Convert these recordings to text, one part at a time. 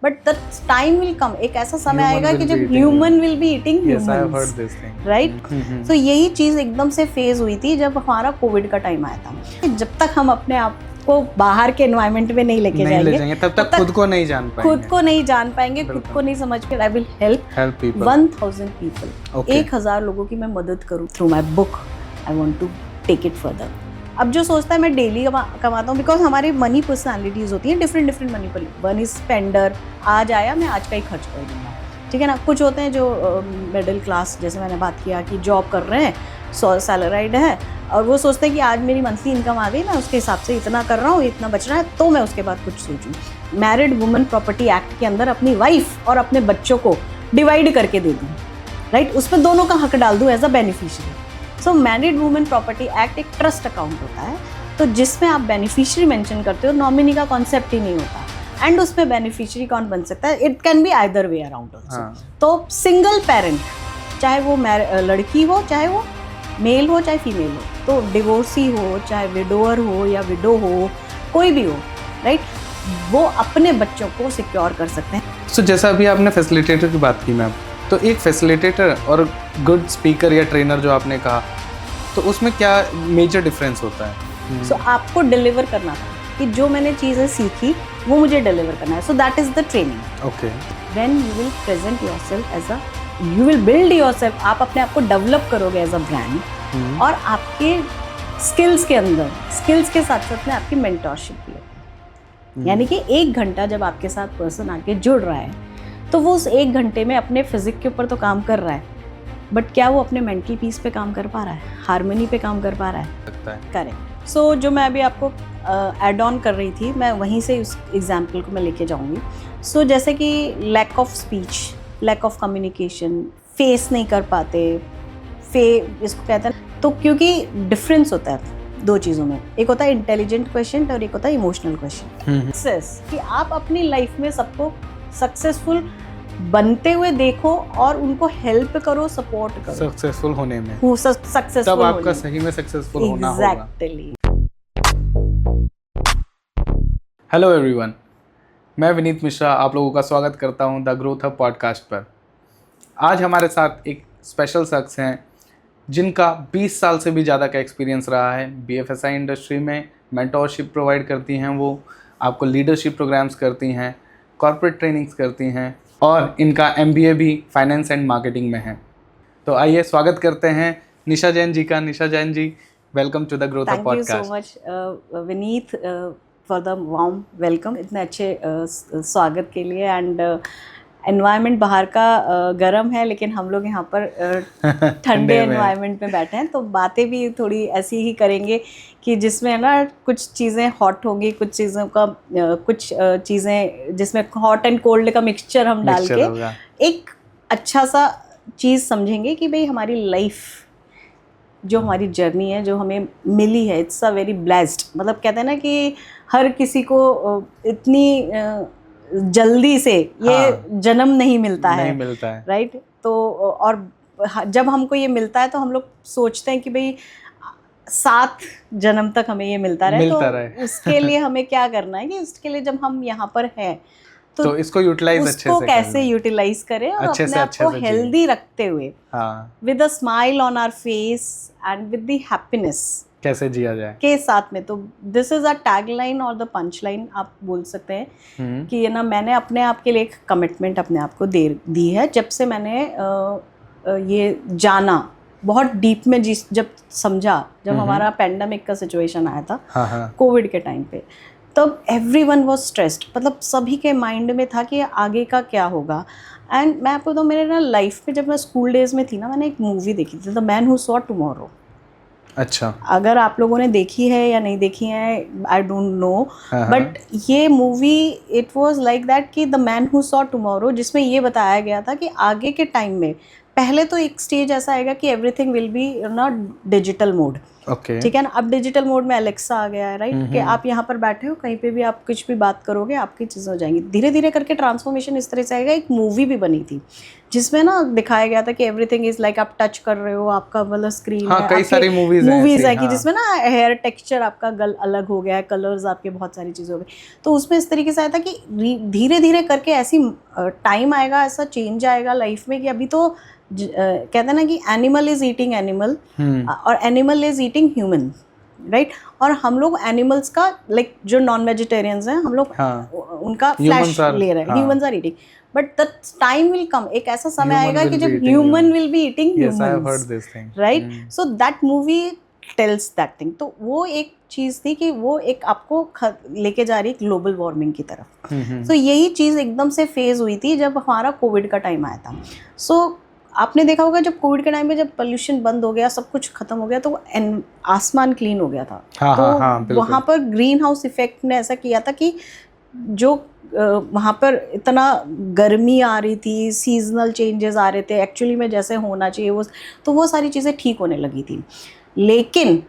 But the time will come, एक ऐसा समय आएगा कि जब human will be eating humans, right? तो यही चीज़ एकदम से फेज हुई थी जब हमारा कोविड का टाइम आया था। जब तक हम अपने आप को बाहर के एनवायरनमेंट में नहीं लेके जाएंगे तब तक खुद को नहीं जान पाएंगे, खुद को नहीं समझ के। आई विल हेल्प 1000 पीपल, 1000 लोगों की मैं मदद करूँ through my book. I want to take it further. अब जो सोचता है मैं डेली कमाता हूँ, बिकॉज हमारी मनी पर्सनैलिटीज होती हैं, different money. One is spender, आज आया मैं आज का ही खर्च कर दूँगा, ठीक है ना। कुछ होते हैं जो मिडिल क्लास, जैसे मैंने बात किया कि जॉब कर रहे हैं, सैलराइड है, और वो सोचते हैं कि आज मेरी मंथली इनकम आ गई, मैं उसके हिसाब से इतना कर रहा हूँ, इतना बच रहा है, तो मैं उसके बाद कुछ सोचूं। मैरिड वुमेन प्रॉपर्टी एक्ट के अंदर अपनी वाइफ और अपने बच्चों को डिवाइड करके दे दूँ, राइट? उसमें दोनों का हक डाल दूँ as a beneficiary. So married women property act एक ट्रस्ट अकाउंट होता है, तो जिसमें आप बेनिफिशियरी मेंशन करते हो, नॉमिनी का कॉन्सेप्ट ही नहीं होता। एंड उसमें बेनिफिशियरी कौन बन सकता है? It can be either way around also. तो सिंगल पेरेंट, चाहे वो लड़की हो, चाहे वो मेल हो, चाहे फीमेल हो, तो डिवोर्सी हो, चाहे विडोअर हो या विडो हो, कोई भी हो, राइट, वो अपने बच्चों को सिक्योर कर सकते हैं। सो जैसा अभी आपने फैसिलिटेटर की बात की मैम, तो एक फैसिलिटेटर और गुड स्पीकर या ट्रेनर जो आपने कहा, तो उसमें क्या मेजर डिफरेंस होता है? सो आपको डिलीवर करना था कि जो मैंने चीज़ें सीखी वो मुझे डिलीवर करना है। So that is the training. Okay, when you will present yourself as a, you will build yourself, आप अपने आप को डेवलप करोगे एज अ ब्रांड, और आपके स्किल्स के अंदर, स्किल्स के साथ साथ में आपकी मेंटरशिप भी है। यानी कि 1 घंटा जब आपके साथ पर्सन आके जुड़ रहा है, तो वो उस 1 घंटे में अपने फिजिक के ऊपर तो काम कर रहा है, बट क्या वो अपने मेंटल पीस पे काम कर पा रहा है, हार्मनी पे काम कर पा रहा है? करेक्ट। सो जो मैं अभी आपको एड ऑन कर रही थी, मैं वहीं से उस एग्जाम्पल को मैं लेके जाऊंगी। सो जैसे कि lack of speech, lack of communication, face नहीं कर पाते, इसको कहते हैं, तो क्योंकि डिफरेंस होता है 2 चीज़ों में, एक होता है इंटेलिजेंट क्वेश्चन और एक होता है इमोशनल क्वेश्चन। सक्सेस, कि आप अपनी लाइफ में सबको सक्सेसफुल बनते हुए देखो और उनको हेल्प करो, सपोर्ट करो सक्सेसफुल होने में, सक्सेसफुल, तब आपका सही में सक्सेसफुल होना होगा। एग्जैक्टली। हेलो एवरीवन, मैं विनीत मिश्रा आप लोगों का स्वागत करता हूं द ग्रोथ हब पॉडकास्ट पर। आज हमारे साथ एक स्पेशल शख्स हैं जिनका 20 साल से भी ज़्यादा का एक्सपीरियंस रहा है बीएफएसआई इंडस्ट्री में। मेंटोरशिप प्रोवाइड करती हैं, वो आपको लीडरशिप प्रोग्राम्स करती हैं, कॉर्पोरेट ट्रेनिंग्स करती हैं, और इनका एमबीए भी फाइनेंस एंड मार्केटिंग में है। तो आइए स्वागत करते हैं निशा जैन जी का। Nisha Jain ji, welcome to the growth hub podcast. Thank you so much Vineet for the warm welcome, इतने अच्छे स्वागत के लिए। एंड एनवायरनमेंट बाहर का गर्म है, लेकिन हम लोग यहाँ पर ठंडे एनवायरनमेंट में बैठे हैं, तो बातें भी थोड़ी ऐसी ही करेंगे कि जिसमें ना कुछ चीज़ें हॉट होंगी, कुछ चीज़ों का कुछ चीज़ें जिसमें हॉट एंड कोल्ड का मिक्सचर हम डाल के एक अच्छा सा चीज़ समझेंगे कि भाई हमारी लाइफ, जो हमारी जर्नी है, जो हमें मिली है, इट्स अ वेरी ब्लेस्ड। मतलब कहते हैं ना कि हर किसी को इतनी जल्दी से ये जन्म नहीं मिलता है, राइट? तो और जब हमको ये मिलता है तो हम लोग सोचते हैं कि भाई 7 जन्म तक हमें ये मिलता रहे। उसके लिए हमें क्या करना है कि उसके लिए जब हम यहाँ पर हैं तो इसको यूटिलाइज अच्छे से कैसे यूटिलाइज करें और अपने आप को हेल्दी रखते हुए, with a smile on our face and with the happiness कैसे जिया जाए के साथ में। तो दिस इज अ टैगलाइन और द पंच लाइन आप बोल सकते हैं कि ये ना, मैंने अपने आप के लिए एक कमिटमेंट अपने आप को दी है। जब से मैंने ये जाना बहुत डीप में, जब समझा, जब हमारा पैंडेमिक का सिचुएशन आया था कोविड के टाइम पे, तब एवरीवन वाज स्ट्रेस्ड। मतलब सभी के माइंड में था कि आगे का क्या होगा। एंड मैं आपको तो मेरे ना लाइफ में, जब मैं स्कूल डेज में थी ना, मैंने एक मूवी देखी थी, the man who saw tomorrow. अच्छा, अगर आप लोगों ने देखी है या नहीं देखी है, आई डोंट नो, बट ये movie it was like that कि the man who saw tomorrow, जिसमें ये बताया गया था कि आगे के टाइम में पहले तो एक स्टेज ऐसा आएगा कि everything will be not digital mode, okay ठीक है ना। अब डिजिटल मोड में एलेक्सा आ गया है, राइट, कि आप यहाँ पर बैठे हो, कहीं पे भी आप कुछ भी बात करोगे आपकी चीज़ें हो जाएंगी। धीरे धीरे करके ट्रांसफॉर्मेशन इस तरह से आएगा। एक मूवी भी बनी थी जिसमें ना दिखाया गया था कि एवरीथिंग इज लाइक आप टच कर रहे हो, आपका मतलब स्क्रीन हाँ, है, कई सारी मूवीज है कि हाँ। जिसमें ना हेयर टेक्सचर आपका गल अलग हो गया है, कलर्स आपके, बहुत सारी चीज़ें हो गई। तो उसमें इस तरीके से आया था कि धीरे धीरे करके ऐसी टाइम आएगा, ऐसा चेंज आएगा लाइफ में कि अभी तो कहते हैं ना कि एनिमल इज ईटिंग एनिमल और animal is eating human, right. और हम लोग एनिमल्स का लाइक जो नॉन वेजिटेरियंस हैं हम लोग उनका फ्लैश ले रहे हैं, humans are eating, but the time will come, एक ऐसा समय आएगा कि जब human will be eating humans, right. So that movie tells that thing. तो वो एक चीज़ थी कि वो एक आपको लेके जा रही ग्लोबल वार्मिंग की तरफ। तो यही चीज़ एकदम से फेज हुई थी जब हमारा कोविड का टाइम आया था। सो आपने देखा होगा जब कोविड के टाइम में जब पोल्यूशन बंद हो गया, सब कुछ खत्म हो गया, तो आसमान क्लीन हो गया था। तो वहाँ पर ग्रीन हाउस इफेक्ट ने ऐसा किया था कि जो वहाँ पर इतना गर्मी आ रही थी, सीजनल चेंजेस आ रहे थे एक्चुअली में जैसे होना चाहिए वो, तो वो सारी चीज़ें ठीक होने लगी थी। लेकिन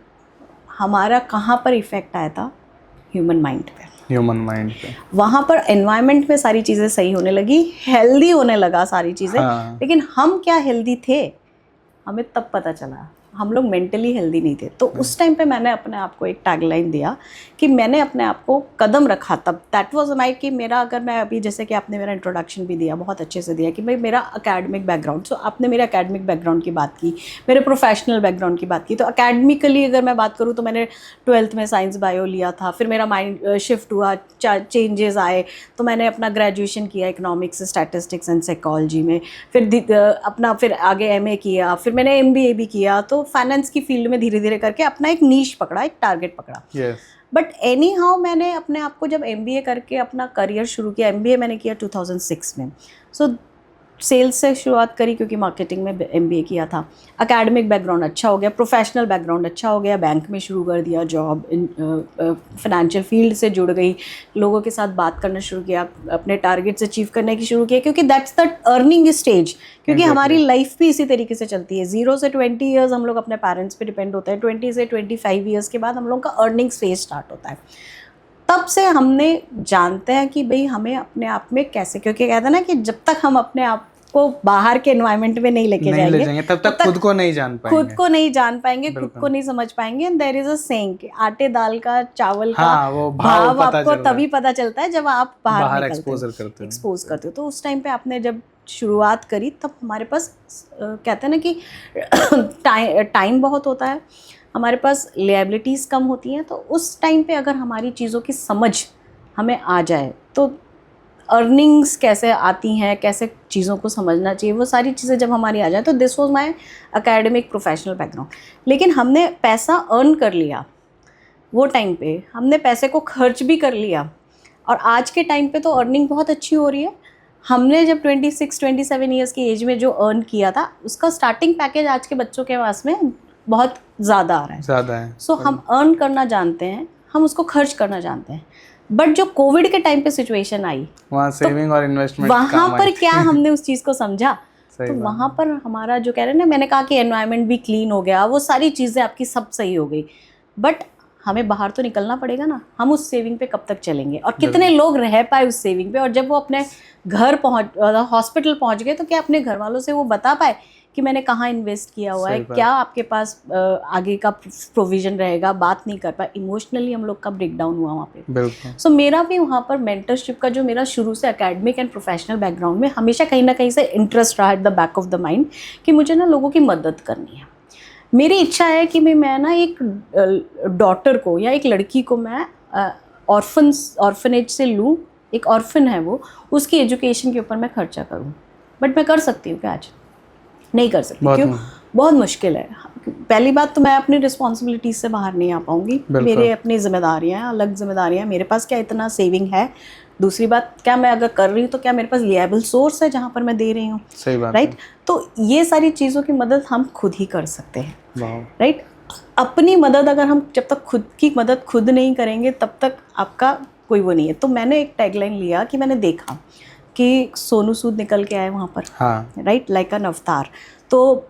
हमारा कहाँ पर इफेक्ट आया था? ह्यूमन माइंड पे। वहाँ पर एनवायरनमेंट में सारी चीज़ें सही होने लगी, हेल्दी होने लगा सारी चीज़ें। लेकिन हम क्या हेल्दी थे हमें तब पता चला, हम लोग मेंटली हेल्दी नहीं थे। तो उस टाइम पे मैंने अपने आप को एक टैगलाइन दिया कि मैंने अपने आप को कदम रखा तब। दैट वाज माय कि मेरा, अगर मैं अभी जैसे कि आपने मेरा इंट्रोडक्शन भी दिया, बहुत अच्छे से दिया कि भाई मेरा एकेडमिक बैकग्राउंड, सो आपने मेरे एकेडमिक बैकग्राउंड की बात की, मेरे प्रोफेशनल बैकग्राउंड की बात की। तो एकेडमिकली अगर मैं बात करूँ तो मैंने 12th में साइंस बायो लिया था, फिर मेरा माइंड शिफ्ट हुआ, चेंजेस आए, तो मैंने अपना ग्रेजुएशन किया इकोनॉमिक्स, स्टैटिस्टिक्स एंड साइकोलॉजी में, फिर आगे MA किया, फिर मैंने MBA भी किया। तो फाइनेंस की फील्ड में धीरे धीरे करके अपना एक नीश पकड़ा, एक टारगेट पकड़ा। बट एनी हाउ मैंने अपने आप को जब MBA करके अपना करियर शुरू किया, MBA मैंने किया 2006 में। सो सेल्स से शुरुआत करी क्योंकि मार्केटिंग में MBA किया था। एकेडमिक बैकग्राउंड अच्छा हो गया, प्रोफेशनल बैकग्राउंड अच्छा हो गया, बैंक में शुरू कर दिया जॉब, फाइनेंशियल फील्ड से जुड़ गई, लोगों के साथ बात करना शुरू किया, अपने टारगेट्स अचीव करने की शुरू किया, क्योंकि दैट्स द अर्निंग स्टेज। क्योंकि हमारी लाइफ भी इसी तरीके से चलती है, 0 से 20 ईयर्स हम लोग अपने पेरेंट्स पे डिपेंड होते हैं, 20 से 25 ईयर्स के बाद हम लोग का अर्निंग फेज स्टार्ट होता है। तब से हमने जानते हैं कि भाई हमें अपने आप में कैसे, क्योंकि कहते हैं ना कि जब तक हम अपने आप को बाहर के एनवायरनमेंट में नहीं लेके जाएंगे तब तक खुद को नहीं जान पाएंगे, खुद को नहीं समझ पाएंगे। And there is a saying कि आटे दाल का चावल का भाव आपको तभी पता चलता है जब आप बाहर एक्सपोज करते हो। तो उस टाइम पे आपने जब शुरुआत करी तब हमारे पास कहते हैं ना कि टाइम बहुत होता है, हमारे पास लायबिलिटीज़ कम होती हैं। तो उस टाइम पे अगर हमारी चीज़ों की समझ हमें आ जाए तो अर्निंग्स कैसे आती हैं, कैसे चीज़ों को समझना चाहिए, वो सारी चीज़ें जब हमारी आ जाए, तो this was my academic professional background. लेकिन हमने पैसा अर्न कर लिया, वो टाइम पे हमने पैसे को खर्च भी कर लिया, और आज के टाइम पे तो अर्निंग बहुत अच्छी हो रही है। हमने जब 26-27 ईयर्स की एज में जो अर्न किया था उसका स्टार्टिंग पैकेज आज के बच्चों के पास में बहुत ज़्यादा आ रहा है। सो हम अर्न करना जानते हैं, हम उसको खर्च करना जानते हैं। बट जो कोविड के टाइम पे सिचुएशन आई, वहाँ सेविंग और इन्वेस्टमेंट वहाँ पर क्या हमने उस चीज़ को समझा, तो वहाँ पर हमारा जो कह रहे हैं ना, मैंने कहा कि एनवायरनमेंट भी क्लीन हो गया, वो सारी चीज़ें आपकी सब सही हो गई। बट हमें बाहर तो निकलना पड़ेगा ना, हम उस सेविंग पे कब तक चलेंगे, और कितने लोग रह पाए उस सेविंग पे। और जब वो अपने घर हॉस्पिटल पहुँच गए तो क्या अपने घर वालों से वो बता पाए कि मैंने कहाँ इन्वेस्ट किया हुआ है, क्या आपके पास आगे का प्रोविजन रहेगा, बात नहीं कर पाए। इमोशनली हम लोग का ब्रेकडाउन हुआ वहाँ पे। सो मेरा भी वहाँ पर मेंटरशिप का जो मेरा शुरू से एकेडमिक एंड प्रोफेशनल बैकग्राउंड में हमेशा कहीं ना कहीं से इंटरेस्ट रहा at the back of the mind कि मुझे ना लोगों की मदद करनी है। मेरी इच्छा है कि मैं ना एक डॉटर को या एक लड़की को मैं ऑर्फनेज से लूँ, एक ऑर्फन है वो, उसकी एजुकेशन के ऊपर मैं खर्चा करूँ। बट मैं कर सकती हूँ क्या? आज नहीं कर सकती। क्यों? बहुत मुश्किल है। पहली बात तो मैं अपनी रिस्पॉन्सिबिलिटीज से बाहर नहीं आ पाऊंगी, मेरे अपनी जिम्मेदारियां हैं, अलग जिम्मेदारियां। मेरे पास क्या इतना सेविंग है? दूसरी बात, क्या मैं अगर कर रही हूँ तो क्या मेरे पास लिएबल सोर्स है जहाँ पर मैं दे रही हूँ? सही बात, राइट। तो ये सारी चीज़ों की मदद हम खुद ही कर सकते हैं, राइट। अपनी मदद अगर हम जब तक खुद की मदद खुद नहीं करेंगे तब तक आपका कोई वो नहीं है। तो मैंने एक टैगलाइन लिया कि मैंने देखा कि सोनू सूद निकल के आए वहाँ पर, राइट, लाइक एन अवतार। तो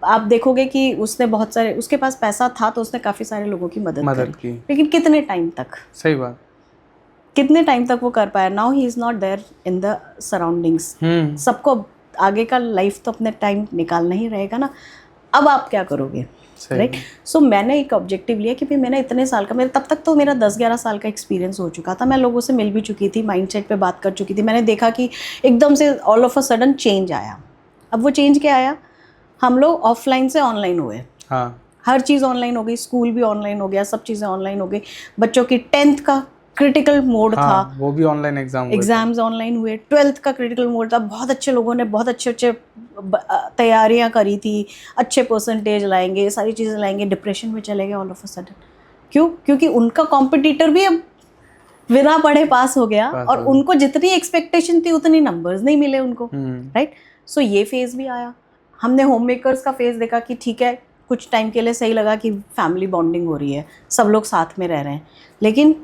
आप देखोगे कि उसने बहुत सारे, उसके पास पैसा था तो उसने काफ़ी सारे लोगों की मदद की, लेकिन कितने टाइम तक, सही बात, कितने टाइम तक वो कर पाया? Now he is not there in the surroundings. सबको आगे का लाइफ तो अपने टाइम निकालना ही रहेगा ना। अब आप क्या करोगे, राइट? सो मैंने एक ऑब्जेक्टिव लिया कि भाई मैंने इतने साल का, मेरा तब तक तो मेरा 10-11 साल का एक्सपीरियंस हो चुका था, मैं लोगों से मिल भी चुकी थी, माइंडसेट पे बात कर चुकी थी, मैंने देखा कि एकदम से all of a sudden change आया। अब वो चेंज क्या आया? हम लोग ऑफलाइन से ऑनलाइन हुए। हाँ, हर चीज़ ऑनलाइन हो गई, स्कूल भी ऑनलाइन हो गया, सब चीज़ें ऑनलाइन हो गई। बच्चों की 10th का क्रिटिकल मोड था, वो भी ऑनलाइन एग्जाम्स ऑनलाइन हुए। 12th का क्रिटिकल मोड था, बहुत अच्छे लोगों ने बहुत अच्छे तैयारियां करी थी, अच्छे परसेंटेज लाएंगे, सारी चीज़ें लाएंगे, डिप्रेशन में चले गए ऑल ऑफ अ सडन। क्यों? क्योंकि उनका कॉम्पिटिटर भी अब बिना पढ़े पास हो गया और उनको जितनी एक्सपेक्टेशन थी उतनी नंबर्स नहीं मिले उनको, राइट? सो ये फेज भी आया। हमने होम मेकर्स का फेज देखा कि ठीक है, कुछ टाइम के लिए सही लगा कि फैमिली बॉन्डिंग हो रही है, सब लोग साथ में रह रहे हैं, लेकिन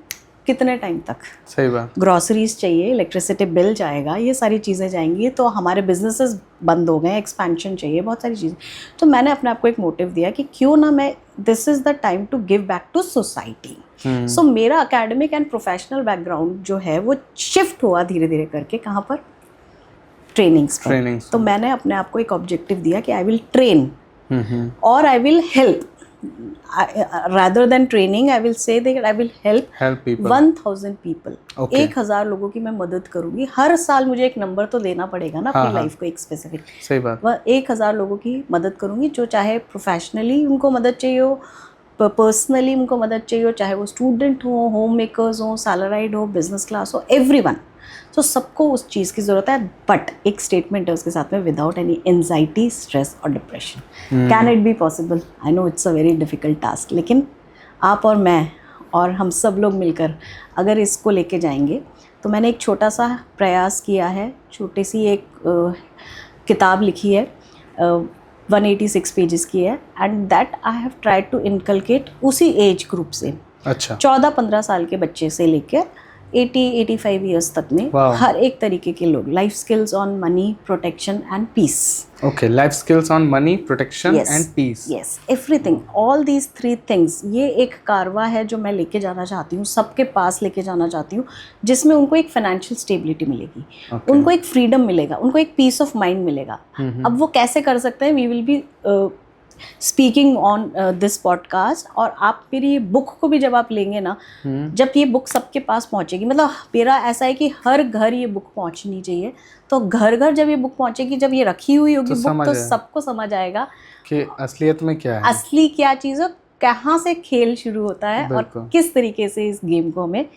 कितने टाइम तक? सही बात, ग्रॉसरीज चाहिए, इलेक्ट्रिसिटी बिल जाएगा, ये सारी चीज़ें जाएंगी, तो हमारे बिजनेसेस बंद हो गए, एक्सपेंशन चाहिए, बहुत सारी चीज़ें। तो मैंने अपने आप को एक मोटिव दिया कि क्यों ना मैं, this is the time to give back to society. So मेरा एकेडमिक एंड प्रोफेशनल बैकग्राउंड जो है वो शिफ्ट हुआ धीरे धीरे करके, कहाँ पर? ट्रेनिंग्स पर। तो मैंने अपने आप को एक ऑब्जेक्टिव दिया कि आई विल ट्रेन और I will help, rather than training, I will say that I will help people, 1000 people. 1000 लोगों की मैं मदद करूंगी। हर साल मुझे एक नंबर तो देना पड़ेगा ना अपनी लाइफ को, एक स्पेसिफिक। सही बात। 1000 लोगों की मदद करूंगी, जो चाहे प्रोफेशनली उनको मदद चाहिए हो, पर्सनली उनको मदद चाहिए हो, चाहे वो स्टूडेंट हो, होम मेकर्स हो, सैलराइड हो, बिजनेस क्लास हो, एवरीवन। तो सबको उस चीज़ की ज़रूरत है, बट एक स्टेटमेंट है उसके साथ में, विदाउट एनी एंजाइटी, स्ट्रेस और depression. Can it be possible? I know it's a very difficult task, लेकिन आप और मैं और हम सब लोग मिलकर अगर इसको लेके जाएंगे, तो मैंने एक छोटा सा प्रयास किया है, छोटी सी एक किताब लिखी है, 186 पेजेस की है, and that I have tried to inculcate उसी एज ग्रुप से। अच्छा। 14-15 साल के बच्चे से लेकर 80-85 ईयर्स तक में हर एक तरीके के लोग। Life skills on money, protection and peace. Okay, life skills on money, protection and peace. Yes, everything, all these 3 things. ये एक कारवा है जो मैं लेके जाना चाहती हूँ, सबके पास लेके जाना चाहती हूँ, जिसमें उनको एक फाइनेंशियल स्टेबिलिटी मिलेगी, उनको एक फ्रीडम मिलेगा, उनको एक पीस ऑफ माइंड मिलेगा। अब वो कैसे कर सकते हैं? We will be speaking on this podcast, और आप मेरी ये बुक को भी जब आप लेंगे ना, जब ये बुक सबके पास पहुंचेगी, मतलब मेरा ऐसा है कि हर घर ये बुक पहुंचनी चाहिए, तो घर घर जब ये बुक पहुंचेगी, जब ये रखी हुई होगी बुक, तो सबको समझ आएगा कि असलियत में क्या है, असली क्या चीज़ है, कहाँ से खेल शुरू होता है और किस तरीके से इस गेम को हमें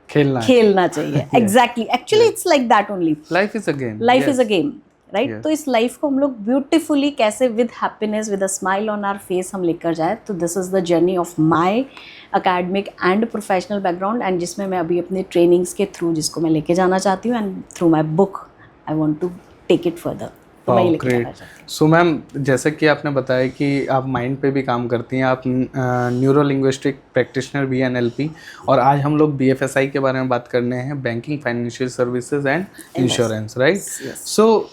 खेलना चाहिए। Exactly, actually it's like that only. Life is a game, life is a game, right? तो इस लाइफ को हम लोग ब्यूटीफुली कैसे with happiness, with a smile on our face हम लेकर जाए, तो this is the journey of my academic and professional background, and जिसमें मैं अभी अपने ट्रेनिंग्स के थ्रू जिसको मैं लेके जाना चाहती हूँ, and through my book I want to take it further. Great. So ma'am, जैसे कि आपने बताया कि आप माइंड पे भी काम करती हैं, आप न्यूरो लिंग्विस्टिक प्रैक्टिशनर भी NLP, और आज हम लोग BFSI के बारे में बात करने हैं, banking, financial services and insurance, right? So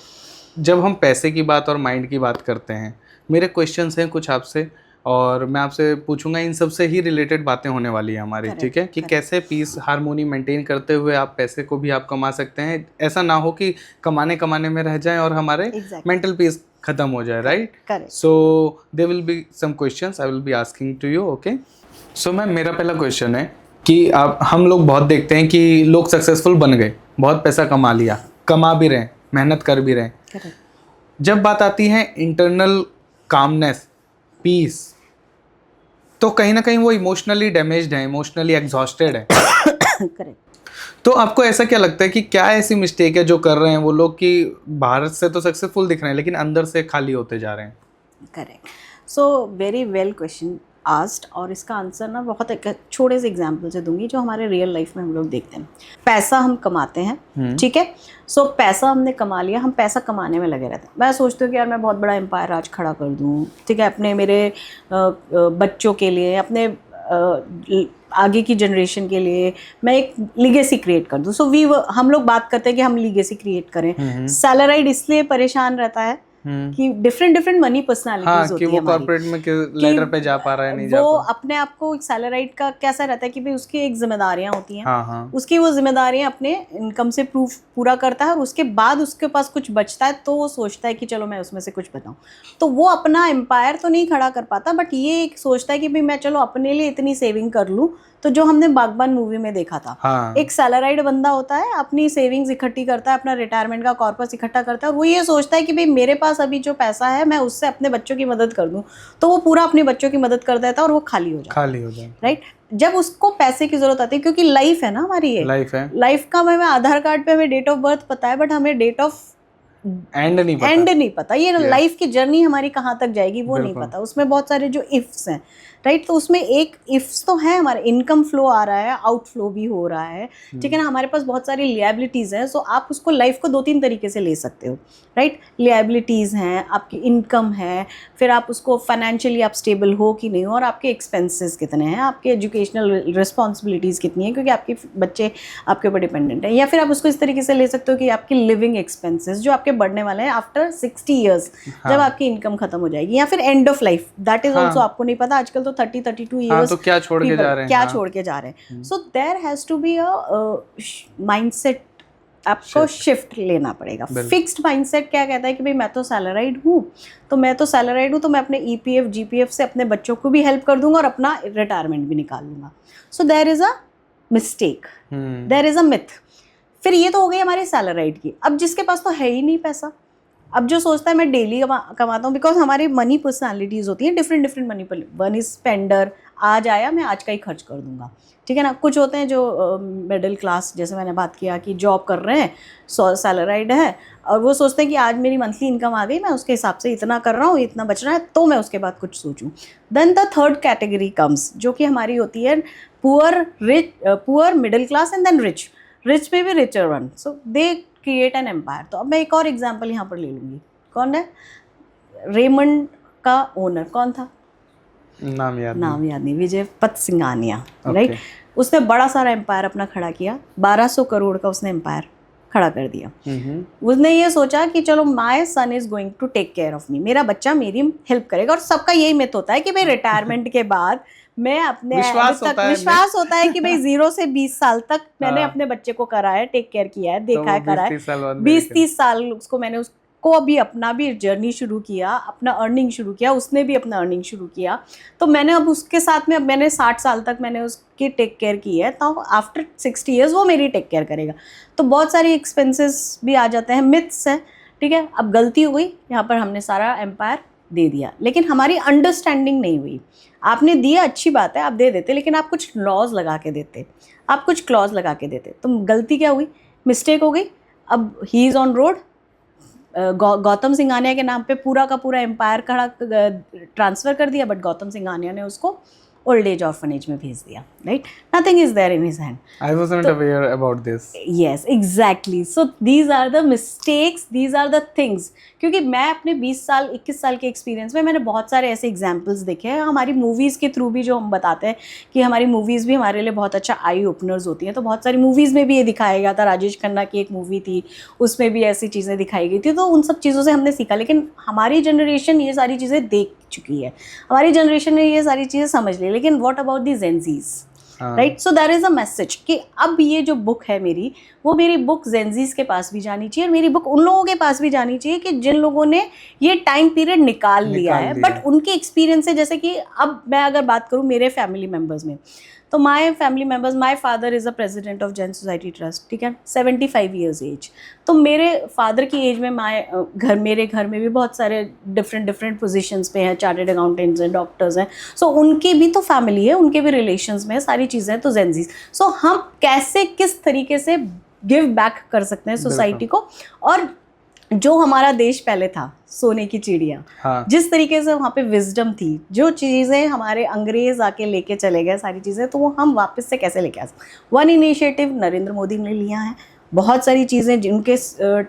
जब हम पैसे की बात और माइंड की बात करते हैं, मेरे क्वेश्चंस हैं कुछ आपसे, और मैं आपसे पूछूंगा, इन सब से ही रिलेटेड बातें होने वाली है हमारी, ठीक है? कि कैसे पीस, हार्मोनी मेंटेन करते हुए आप पैसे को भी आप कमा सकते हैं, ऐसा ना हो कि कमाने में रह जाएं और हमारे मेंटल पीस खत्म हो जाए, right? So there will be some questions I will be asking to you, okay? So ma'am, मेरा पहला क्वेश्चन है कि हम लोग बहुत देखते हैं कि लोग सक्सेसफुल बन गए, बहुत पैसा कमा लिया, कमा भी रहे, मेहनत कर भी रहे, जब बात आती है इंटरनल कामनेस, पीस, तो कहीं ना कहीं वो इमोशनली डैमेज्ड है, इमोशनली एग्जॉस्टेड है। तो आपको ऐसा क्या लगता है कि क्या ऐसी मिस्टेक है जो कर रहे हैं वो लोग कि बाहर से तो सक्सेसफुल दिख रहे हैं लेकिन अंदर से खाली होते जा रहे हैं? Correct. So very well question asked, और इसका आंसर ना बहुत एक छोटे से एग्जाम्पल से दूंगी जो हमारे रियल लाइफ में हम लोग देखते हैं। पैसा हम कमाते हैं, ठीक है? सो पैसा हमने कमा लिया, हम पैसा कमाने में लगे रहते हैं। मैं सोचती हूँ कि यार मैं बहुत बड़ा एम्पायर आज खड़ा कर दूँ, ठीक है, अपने मेरे बच्चों के लिए, अपने आगे की जनरेशन के लिए मैं एक लीगेसी क्रिएट कर दूँ। सो हम लोग बात करते हैं कि हम लीगेसी क्रिएट करें। सैलराइड इसलिए परेशान रहता है कि डिफरेंट डिफरेंट मनी पर्सनालिटीज होती है कि वो कॉर्पोरेट में लेटर पे जा पा रहा है नहीं जा वो अपने आप को एक सैलराइड का कैसा रहता है कि भाई उसकी एक जिम्मेदारियां होती हैं, उसकी वो जिम्मेदारियां अपने इनकम से पूरा करता है और उसके बाद उसके पास कुछ बचता है तो वो सोचता है कि चलो मैं उसमें से कुछ बताऊं। तो वो अपना एम्पायर तो नहीं खड़ा कर पाता, बट ये एक सोचता है कि भाई मैं चलो अपने लिए इतनी सेविंग कर लूँ। तो जो हमने बागबान मूवी में देखा था, एक सैलराइड बंदा होता है, अपनी सेविंग्स इकट्ठी करता है, अपना रिटायरमेंट का कॉर्पस इकट्ठा करता है और वो ये सोचता है कि भाई मेरे पास अभी जो पैसा है मैं उससे अपने बच्चों की मदद कर दूं। तो वो पूरा अपने बच्चों की मदद कर देता है और वो खाली हो जाए राइट। जब उसको पैसे की जरूरत आती है, क्योंकि लाइफ है ना हमारी, ये लाइफ का हमें आधार कार्ड पे हमें डेट ऑफ बर्थ पता है, बट हमें डेट ऑफ एंड नहीं पता। ये लाइफ की जर्नी हमारी कहाँ तक जाएगी वो नहीं पता। उसमें बहुत सारे जो इफ्स हैं राइट। तो उसमें एक इफ्स तो है, हमारा इनकम फ्लो आ रहा है, आउटफ्लो भी हो रहा है, ठीक है ना। हमारे पास बहुत सारी लिएबिलिटीज़ हैं। सो आप उसको लाइफ को 2-3 तरीके से ले सकते हो राइट। लिएबिलिटीज़ हैं, आपकी इनकम है, फिर आप उसको फाइनेंशियली आप स्टेबल हो कि नहीं हो, और आपके एक्सपेंसेस कितने हैं, आपके एजुकेशनल रिस्पॉन्सिबिलिटीज़ कितनी है, क्योंकि आपके बच्चे आपके ऊपर डिपेंडेंट है। या फिर आप उसको इस तरीके से ले सकते हो कि आपकी लिविंग एक्सपेंसेस जो आपके बढ़ने वाले हैं आफ्टर 60 ईयर्स, जब आपकी इनकम खत्म हो जाएगी, या फिर end of life, that is also आपको नहीं पता। आजकल तो 30-32 ईयर्स तो क्या छोड़ के जा रहे हैं, so there has to be a mindset, आपको शिफ्ट लेना पड़ेगा। फिक्स्ड माइंडसेट क्या कहता है कि भाई मैं तो सैलराइड हूँ, तो मैं अपने EPF GPF से अपने बच्चों को भी हेल्प कर दूंगा और अपना रिटायरमेंट भी निकाल लूंगा। So there is a mistake, there is a myth. फिर ये तो हो गई हमारी सैलराइड की। अब जिसके पास तो है ही नहीं पैसा, अब जो सोचता है मैं डेली कमाता हूँ, बिकॉज हमारी मनी पर्सनालिटीज़ होती हैं different money. One is spender, आज आया मैं आज का ही खर्च कर दूंगा, ठीक है ना। कुछ होते हैं जो मिडिल क्लास, जैसे मैंने बात किया कि जॉब कर रहे हैं, सैलराइड है, और वो सोचते हैं कि आज मेरी मंथली इनकम आ गई, मैं उसके हिसाब से इतना कर रहा हूँ, इतना बच रहा है, तो मैं उसके बाद कुछ सोचूं। Then the third category comes, जो कि हमारी होती है poor, middle class and then rich में भी richer one. So they create an empire. तो अब मैं एक और एग्जाम्पल यहाँ पर ले लूँगी। कौन है? रेमंड का ओनर कौन था? नाम याद नहीं, विजय पथ सिंघानिया राइट। उसने बड़ा सारा एम्पायर अपना खड़ा किया, 1200 करोड़ का उसने एम्पायर खड़ा कर दिया। उसने ये सोचा कि चलो my son is going to take care of me, मेरा बच्चा मेरी हेल्प करेगा। और सबका यही मिथ होता है कि भाई रिटायरमेंट के बाद मैं अपने विश्वास होता है कि भाई 0 से 20 साल तक मैंने अपने बच्चे को करा है, टेक केयर किया है, देखा है, करा है। 20-30 साल उसको मैंने उसको अभी अपना भी जर्नी शुरू किया, अपना अर्निंग शुरू किया, उसने भी अपना अर्निंग शुरू किया। तो मैंने अब उसके साथ में, अब मैंने 60 साल तक मैंने उसकी टेक केयर की है, तो आफ्टर 60 ईयर्स वो मेरी टेक केयर करेगा। तो बहुत सारी एक्सपेंसेस भी आ जाते हैं, मिथ्स हैं, ठीक है। अब गलती हो गई, यहाँ पर हमने सारा एम्पायर दे दिया, लेकिन हमारी अंडरस्टैंडिंग नहीं हुई। आपने दिया, अच्छी बात है, आप दे देते, लेकिन आप कुछ लॉज लगा के देते, आप कुछ क्लॉज लगा के देते। तो गलती क्या हुई? मिस्टेक हो गई। अब he is on road, Gautam Singhania के नाम पे पूरा का पूरा एम्पायर खड़ा ट्रांसफ़र कर दिया, बट गौतम सिंघानिया ने उसको ओल्ड एज ऑर्फनेज में भेज दिया, right. Nothing is there in his hand. I wasn't aware about this. Yes exactly. So these are the mistakes, these are the things. क्योंकि मैं अपने 21 साल के एक्सपीरियंस में मैंने बहुत सारे ऐसे एग्जाम्पल्स देखे हैं। हमारी मूवीज़ के थ्रू भी जो हम बताते हैं कि हमारी मूवीज़ भी हमारे लिए बहुत अच्छा आई ओपनर्स होती हैं, तो बहुत सारी मूवीज़ में भी ये दिखाया गया था। राजेश खन्ना की एक मूवी थी, उसमें भी ऐसी चीज़ें दिखाई गई थी। तो उन सब चीज़ों से हमने सीखा, लेकिन हमारी जनरेशन ये सारी चीज़ें देख चुकी है, हमारी जनरेशन ने ये सारी चीज़ें समझ ली। लेकिन what about the Gen Zs, right. So there is a message कि अब ये जो बुक है मेरी, वो मेरी बुक जेनजीज के पास भी जानी चाहिए, और मेरी बुक उन लोगों के पास भी जानी चाहिए कि जिन लोगों ने ये टाइम पीरियड निकाल लिया है, बट उनके एक्सपीरियंस से। जैसे कि अब मैं अगर बात करूँ मेरे फैमिली मेम्बर्स में, तो my family members, my father is a president of Jain society trust, ठीक है, 75 ईयर्स एज। तो मेरे फादर की एज में मेरे घर में भी बहुत सारे डिफरेंट पोजीशंस पे हैं, चार्टर्ड अकाउंटेंट्स हैं, डॉक्टर्स हैं। सो उनकी भी तो फैमिली है, उनके भी रिलेशंस में सारी चीज़ें हैं। तो जेनजीज, सो हम कैसे, किस तरीके से गिव बैक कर सकते हैं सोसाइटी को। और जो हमारा देश पहले था, सोने की चिड़िया, जिस तरीके से वहाँ पे विजडम थी, जो चीज़ें हमारे अंग्रेज आके लेके चले गए सारी चीज़ें, तो वो हम वापस से कैसे लेके आ सकते। वन इनिशिएटिव नरेंद्र मोदी ने लिया है, बहुत सारी चीज़ें जिनके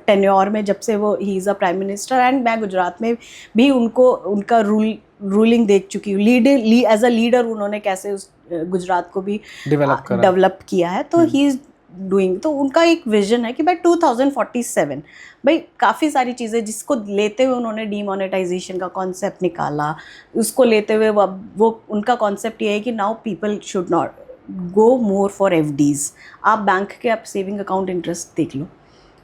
टेन्योर में, जब से वो he is a prime minister, and मैं गुजरात में भी उनका रूलिंग देख चुकी हूँ। एज अ लीडर उन्होंने कैसे उस गुजरात को भी डेवलप किया है। तो ही इज़ डूइंग, तो उनका एक विजन है कि बाय 2047 भाई काफ़ी सारी चीज़ें जिसको लेते हुए उन्होंने डीमोनेटाइजेशन का कॉन्सेप्ट निकाला, उसको लेते हुए वो उनका कॉन्सेप्ट ये है कि now people should not go more for FDs. आप बैंक के आप सेविंग अकाउंट इंटरेस्ट देख लो,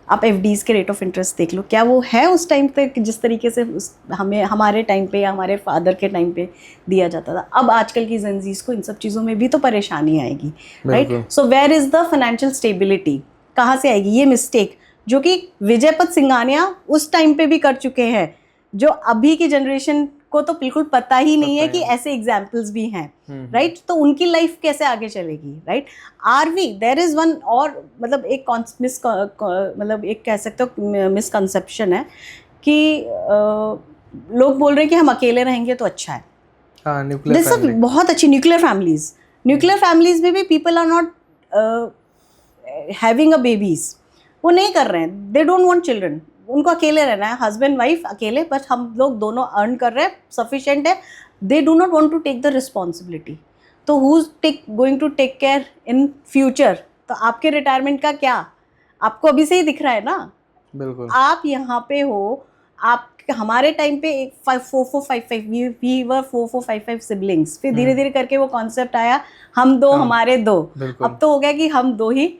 आप एफडीज़ के रेट ऑफ इंटरेस्ट देख लो, क्या वो है उस टाइम पे जिस तरीके से हमें हमारे टाइम पे या हमारे फादर के टाइम पे दिया जाता था। अब आजकल की जेनजीज को इन सब चीज़ों में भी तो परेशानी आएगी, right? So where is the financial stability, कहाँ से आएगी? ये मिस्टेक जो कि विजयपत सिंघानिया उस टाइम पे भी कर चुके हैं, जो अभी की जनरेशन को तो बिल्कुल पता ही नहीं है कि ऐसे एग्जाम्पल्स भी हैं, राइट? तो उनकी लाइफ कैसे आगे चलेगी, right? Are we there is one और मतलब एक मतलब एक कह सकते हो मिसकंसेप्शन है कि लोग बोल रहे हैं कि हम अकेले रहेंगे तो अच्छा है। न्यूक्लियर बहुत अच्छी न्यूक्लियर फैमिलीज में भी people are not having a babies, वो नहीं कर रहे हैं, दे डोंट वांट चिल्ड्रन, उनको अकेले रहना है, हस्बैंड वाइफ अकेले, बट हम लोग दोनों अर्न कर रहे हैं, सफिशिएंट है, they do not want to take the responsibility. तो who is going to take care in future? तो आपके रिटायरमेंट का क्या, आपको अभी से ही दिख रहा है ना। बिल्कुल, आप यहाँ पे हो, आप हमारे टाइम पे 4-4-5-5 वी वर 4-4-5-5 सिबलिंग्स, फिर धीरे धीरे करके वो कॉन्सेप्ट आया हम दो हमारे दो, अब तो हो गया कि हम दो ही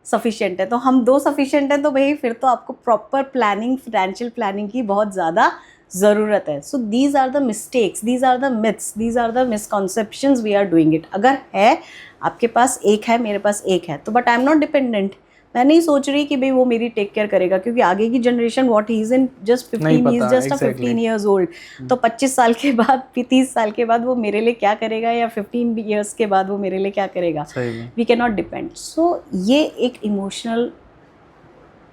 सफिशिएंट है। तो हम दो सफिशिएंट है तो भाई फिर तो आपको प्रॉपर प्लानिंग, फाइनेंशियल प्लानिंग की बहुत ज़्यादा ज़रूरत है। So these are the mistakes, these are the myths, these are the misconceptions, we are doing it. अगर है आपके पास एक है, मेरे पास एक है, तो but I am not dependent, मैं नहीं सोच रही कि भाई वो मेरी टेक केयर करेगा, क्योंकि आगे की generation what he is in just 15 he is just 15 years old, तो 25 साल के बाद, 30 साल के बाद वो मेरे लिए क्या करेगा, या 15 ईयर्स के बाद वो मेरे लिए क्या करेगा, वी कैन नॉट डिपेंड। सो ये एक इमोशनल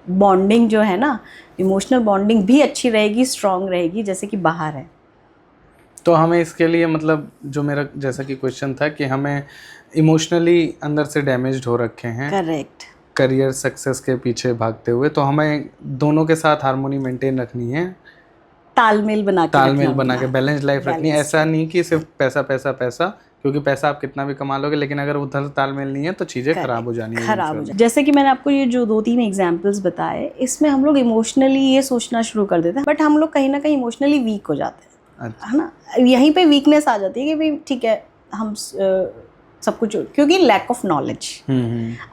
बॉन्डिंग जो है ना, इमोशनल बॉन्डिंग भी अच्छी रहेगी, स्ट्रांग रहेगी, जैसे कि बाहर है। तो हमें इसके लिए मतलब जो मेरा जैसा कि क्वेश्चन था कि हमें इमोशनली अंदर से डैमेज्ड हो रखे हैं, करेक्ट, करियर सक्सेस के पीछे भागते हुए, तो हमें दोनों के साथ हार्मोनी मेंटेन रखनी है, तालमेल बना के बैलेंस लाइफ रखनी है। ऐसा नहीं कि सिर्फ पैसा पैसा पैसा, क्योंकि पैसा आप कितना भी कमा लोगे, लेकिन अगर उधर तालमेल नहीं है तो चीज़ें खराब हो जानी है। जैसे कि मैंने आपको ये जो 2-3 एग्जांपल्स बताए, इसमें हम लोग इमोशनली ये सोचना शुरू कर देते हैं, बट हम लोग कहीं ना कहीं इमोशनली वीक हो जाते हैं, है ना? यहीं पे वीकनेस आ जाती है कि भाई ठीक है हम सब कुछ, क्योंकि लैक ऑफ नॉलेज।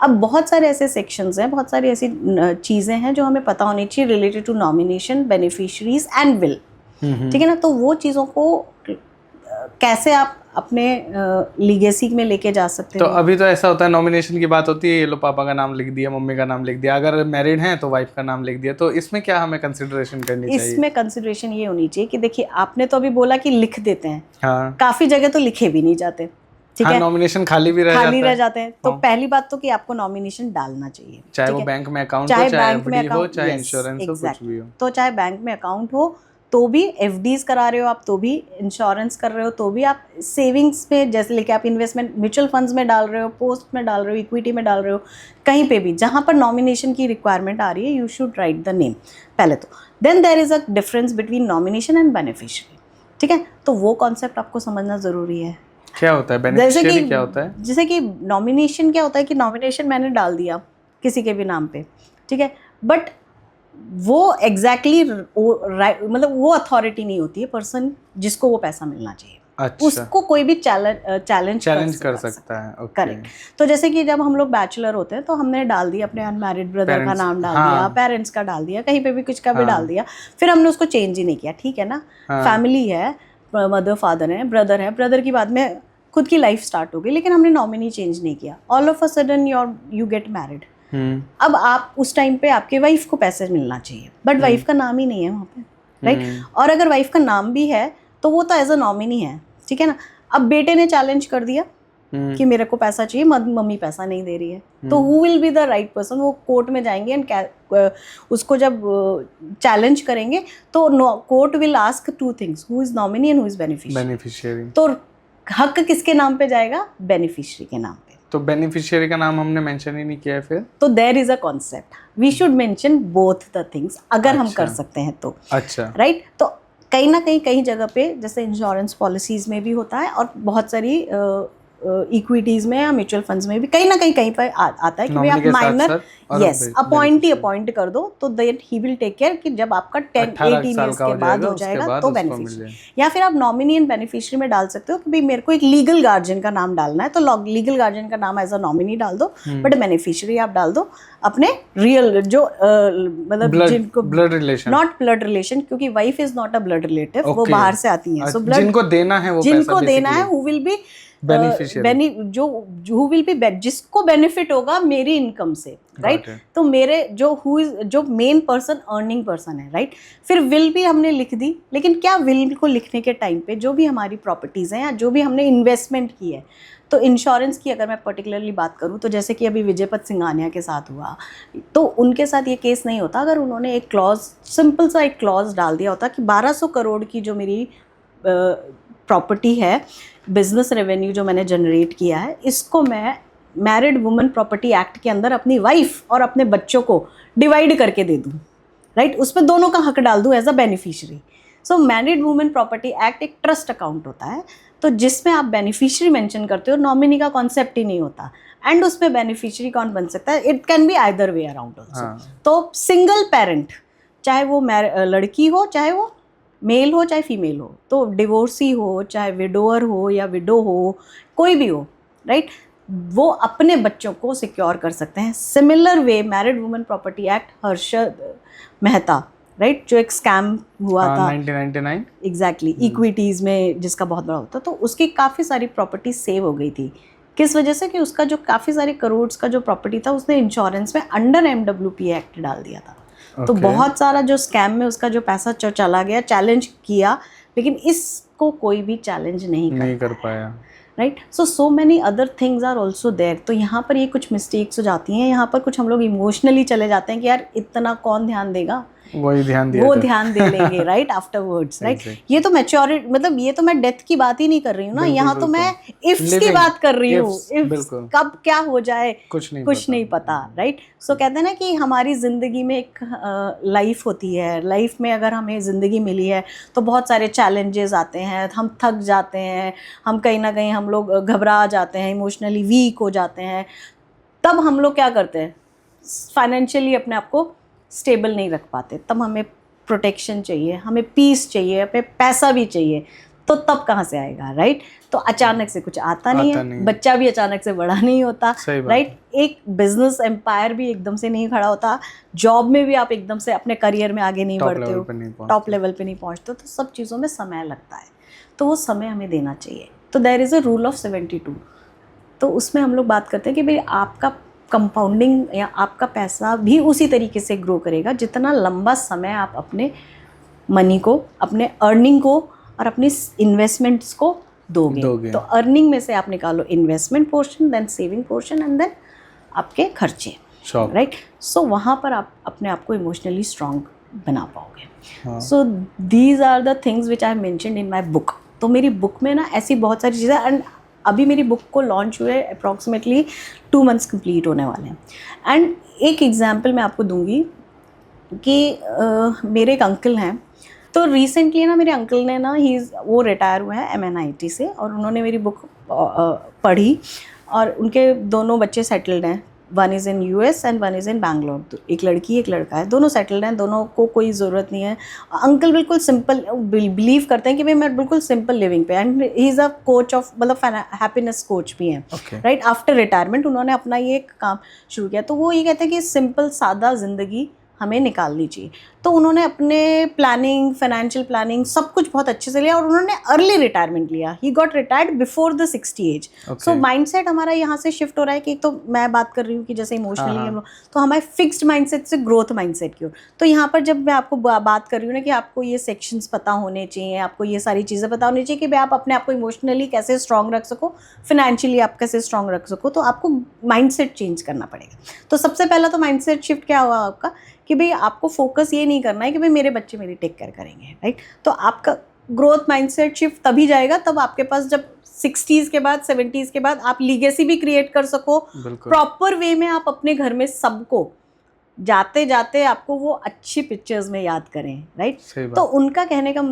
अब बहुत सारे ऐसे सेक्शंस हैं, बहुत सारी ऐसी चीज़ें हैं जो हमें पता होनी चाहिए related to nomination, beneficiaries and will, ठीक है ना? तो वो चीज़ों को कैसे आप अपने लीगेसी में लेके जा सकते हैं। तो अभी तो ऐसा होता है, नॉमिनेशन की बात होती है, ये लो पापा का नाम लिख दिया, मम्मी का नाम लिख दिया, अगर मैरिड हैं तो वाइफ का नाम लिख दिया, तो इसमें क्या हमें कंसिडरेशन करनी चाहिए? इसमें कंसिडरेशन ये होनी चाहिए कि देखिए आपने तो अभी बोला कि लिख देते हैं, हाँ, काफ़ी जगह तो लिखे भी नहीं जाते, ठीक है, नॉमिनेशन खाली रह जाते हैं। तो पहली बात तो कि आपको नॉमिनेशन डालना चाहिए, चाहे वो बैंक में अकाउंट हो, चाहे एफडी हो, चाहे इंश्योरेंस हो, कुछ भी हो। तो चाहे बैंक में अकाउंट हो तो भी, एफडीज करा रहे हो आप तो भी, इंश्योरेंस कर रहे हो तो भी, आप सेविंग्स में जैसे लेके आप इन्वेस्टमेंट म्यूचुअल फंड्स में डाल रहे हो, पोस्ट में डाल रहे हो, इक्विटी में डाल रहे हो, कहीं पे भी जहाँ पर नॉमिनेशन की रिक्वायरमेंट आ रही है, you should write the name पहले तो। Then there is a difference between nomination and beneficiary, ठीक है? तो वो कॉन्सेप्ट आपको समझना ज़रूरी है। क्या होता है बेनिफिशियरी, क्या होता है? जैसे कि नॉमिनेशन क्या होता है कि नॉमिनेशन मैंने डाल दिया किसी के भी नाम पे, ठीक है, बट वो एग्जैक्टली मतलब वो अथॉरिटी नहीं होती है पर्सन जिसको वो पैसा मिलना चाहिए। अच्छा। उसको कोई भी चैलेंज कर सकता है। करेक्ट। तो जैसे कि जब हम लोग बैचलर होते हैं तो हमने डाल दिया अपने अनमैरिड ब्रदर का नाम डाल दिया, पेरेंट्स का डाल दिया, कहीं पे भी कुछ का भी डाल दिया, फिर हमने उसको चेंज ही नहीं किया, ठीक है ना? फैमिली है, मदर फादर है, ब्रदर की बाद में खुद की लाइफ स्टार्ट हो गई, लेकिन हमने नॉमिनी चेंज नहीं किया। All of a sudden you get married, अब आप उस टाइम पे आपके वाइफ को पैसे मिलना चाहिए, बट वाइफ का नाम ही नहीं है वहाँ पे, राइट? और अगर वाइफ का नाम भी है तो वो तो एज अ नॉमिनी है, ठीक है ना? अब बेटे ने चैलेंज कर दिया कि मेरे को पैसा चाहिए, मम्मी पैसा नहीं दे रही है, तो who will be the right person? वो कोर्ट में जाएंगे एंड उसको जब चैलेंज करेंगे तो court will ask 2 things, who is nominee and who is beneficiary. तो हक किसके नाम पे जाएगा? बेनिफिशियरी के नाम पे। तो बेनिफिशियरी का नाम हमने मेंशन ही नहीं किया है फिर। तो there is a concept, we should mention both the things अगर हम कर सकते हैं तो। अच्छा, राइट? तो कहीं ना कहीं जगह पे जैसे इंश्योरेंस पॉलिसीज में भी होता है और बहुत सारी इक्विटीज में या म्यूचुअल फंड्स में भी कहीं ना कहीं पर आता है कि भाई आप माइनर अपॉइंट कर दो, तो then he will take care कि जब आपका 10-18 ईयर्स के बाद हो जाएगा तो बेनिफिशियरी, या फिर आप नॉमिनी एंड बेनिफिशियरी में डाल सकते हो कि भाई मेरे को एक लीगल गार्जियन का नाम डालना है, तो लीगल गार्जियन का नाम एज अ नॉमिनी डाल दो, बट बेनिफिशियरी आप डाल दो अपने रियल जो मतलब जिनको blood relation, not blood relation, क्योंकि wife is not a blood relative, वो बाहर से आती है, सो ब्लड जिनको देना है वो जिनको देना है हु विल बी जो विल बी जिसको बेनिफिट होगा मेरी इनकम से, राइट। तो मेरे जो मेन पर्सन अर्निंग पर्सन है, राइट। फिर विल भी हमने लिख दी, लेकिन क्या विल को लिखने के टाइम पे जो भी हमारी प्रॉपर्टीज हैं या जो भी हमने इन्वेस्टमेंट की है, तो इंश्योरेंस की अगर मैं पर्टिकुलरली बात करूं, तो जैसे कि अभी विजयपत सिंघानिया के साथ हुआ, तो उनके साथ ये केस नहीं होता अगर उन्होंने एक क्लॉज, सिंपल सा एक क्लॉज डाल दिया होता कि 1200 करोड़ की जो मेरी प्रॉपर्टी है, बिजनेस रेवेन्यू जो मैंने जनरेट किया है, इसको मैं मैरिड वुमेन प्रॉपर्टी एक्ट के अंदर अपनी वाइफ और अपने बच्चों को डिवाइड करके दे दूँ, राइट। उसमें दोनों का हक डाल दूँ as a beneficiary. So married women property act एक ट्रस्ट अकाउंट होता है, तो जिसमें आप बेनिफिशियरी मेंशन करते हो, नॉमिनी का कॉन्सेप्ट ही नहीं होता, एंड उसमें बेनिफिशियरी कौन बन सकता है, it can be either way around also. तो सिंगल पेरेंट, चाहे वो लड़की हो, चाहे वो मेल हो, चाहे फीमेल हो, तो डिवोर्सी हो, चाहे विडोअर हो या विडो हो, कोई भी हो, राइट, वो अपने बच्चों को सिक्योर कर सकते हैं। Similar way married women property act Harshad Mehta, right, जो एक स्कैम हुआ था 1999 एग्जैक्टली इक्विटीज़ में, जिसका बहुत बड़ा होता, तो उसकी काफ़ी सारी प्रॉपर्टी सेव हो गई थी। किस वजह से कि उसका जो काफ़ी सारे करोड़ का जो प्रॉपर्टी था, उसने इंश्योरेंस में अंडर MWP एक्ट डाल दिया था। तो बहुत सारा जो स्कैम में उसका जो पैसा चला गया, चैलेंज किया, लेकिन इसको कोई भी चैलेंज नहीं कर पाया, right. So many other things are also there. तो यहाँ पर ये कुछ मिस्टेक्स हो जाती हैं, यहाँ पर कुछ हम लोग इमोशनली चले जाते हैं कि यार इतना कौन ध्यान देगा, वो ध्यान दे लेंगे, राइट, आफ्टरवर्ड्स, राइट। ये तो मैच्योरिटी, मतलब ये तो मैं डेथ की बात ही नहीं कर रही हूँ ना, यहाँ तो मैं इफ्स की बात कर रही हूँ, इफ्स कब क्या हो जाए कुछ नहीं पता, राइट। सो कहते हैं ना कि हमारी ज़िंदगी में एक लाइफ होती है, लाइफ में अगर हमें ज़िंदगी मिली है तो बहुत सारे चैलेंजेस आते हैं, हम थक जाते हैं, हम कहीं ना कहीं हम लोग घबरा जाते हैं, इमोशनली वीक हो जाते हैं, तब हम लोग क्या करते हैं, फाइनेंशियली अपने आप को स्टेबल नहीं रख पाते, तब हमें प्रोटेक्शन चाहिए, हमें पीस चाहिए, हमें पैसा भी चाहिए, तो तब कहाँ से आएगा, राइट। तो अचानक से कुछ आता नहीं है, बच्चा भी अचानक से बड़ा नहीं होता, राइट। एक बिजनेस एम्पायर भी एकदम से नहीं खड़ा होता, जॉब में भी आप एकदम से अपने करियर में आगे नहीं बढ़ते हो, टॉप लेवल पे नहीं पहुँचते, तो सब चीज़ों में समय लगता है, तो वो समय हमें देना चाहिए। तो there is a rule of 72, तो उसमें हम लोग बात करते हैं कि भाई आपका कंपाउंडिंग या आपका पैसा भी उसी तरीके से ग्रो करेगा जितना लंबा समय आप अपने मनी को, अपने अर्निंग को और अपनी इन्वेस्टमेंट्स को दोगे। तो अर्निंग में से आप निकालो investment portion, then saving portion, and then आपके खर्चे, राइट। सो वहाँ पर आप अपने आप को इमोशनली स्ट्रांग बना पाओगे। So these are the things which I mentioned in my book. तो मेरी बुक में ना ऐसी बहुत सारी चीज़ें, एंड अभी मेरी बुक को लॉन्च हुए अप्रॉक्सीमेटली 2 मंथ्स कंप्लीट होने वाले हैं। एंड एक एग्जांपल मैं आपको दूंगी कि मेरे एक अंकल हैं, तो रिसेंटली ना मेरे अंकल ने ना वो रिटायर हुए हैं MNIT से, और उन्होंने मेरी बुक पढ़ी, और उनके दोनों बच्चे सेटल्ड हैं, one is in US and one is in Bangalore. तो एक लड़की एक लड़का है, दोनों सेटल्ड हैं, दोनों को कोई ज़रूरत नहीं है। अंकल बिल्कुल सिंपल बिलीव करते हैं कि भाई मैं बिल्कुल सिंपल लिविंग पे, and he is a coach of, मतलब हैप्पीनेस कोच भी हैं, राइट। आफ्टर रिटायरमेंट उन्होंने अपना ये काम शुरू किया। तो वो ये कहते हैं कि सिंपल सादा ज़िंदगी हमें निकालनी चाहिए। तो उन्होंने अपने प्लानिंग, फाइनेंशियल प्लानिंग सब कुछ बहुत अच्छे से लिया, और उन्होंने अर्ली रिटायरमेंट लिया। He got retired before the 60 age. So mindset हमारा यहाँ से शिफ्ट हो रहा है कि एक तो मैं बात कर रही हूँ कि जैसे इमोशनली हम लोग, तो हमारे फिक्स्ड माइंडसेट से ग्रोथ माइंडसेट की ओर। तो यहाँ पर जब मैं आपको बात कर रही हूँ ना कि आपको ये सेक्शंस पता होने चाहिए, आपको ये सारी चीज़ें पता होनी चाहिए कि भाई आप अपने आप को इमोशनली कैसे स्ट्रॉन्ग रख सको, फिनेंशियली आप कैसे स्ट्रॉन्ग रख सको, तो आपको माइंडसेट चेंज करना पड़ेगा। तो सबसे पहला तो माइंडसेट शिफ्ट क्या हुआ आपका कि भाई आपको फोकस ये नहीं करना है कि भाई मेरे बच्चे मेरी टेक केयर करेंगे, राइट। तो आपका ग्रोथ माइंडसेट शिफ्ट तभी जाएगा तब आपके पास जब 60s के बाद 70s के बाद आप लीगेसी भी क्रिएट कर सको, प्रॉपर वे में आप अपने घर में सबको जाते जाते आपको वो अच्छी पिक्चर्स में याद करें, राइट? तो उनका कहने का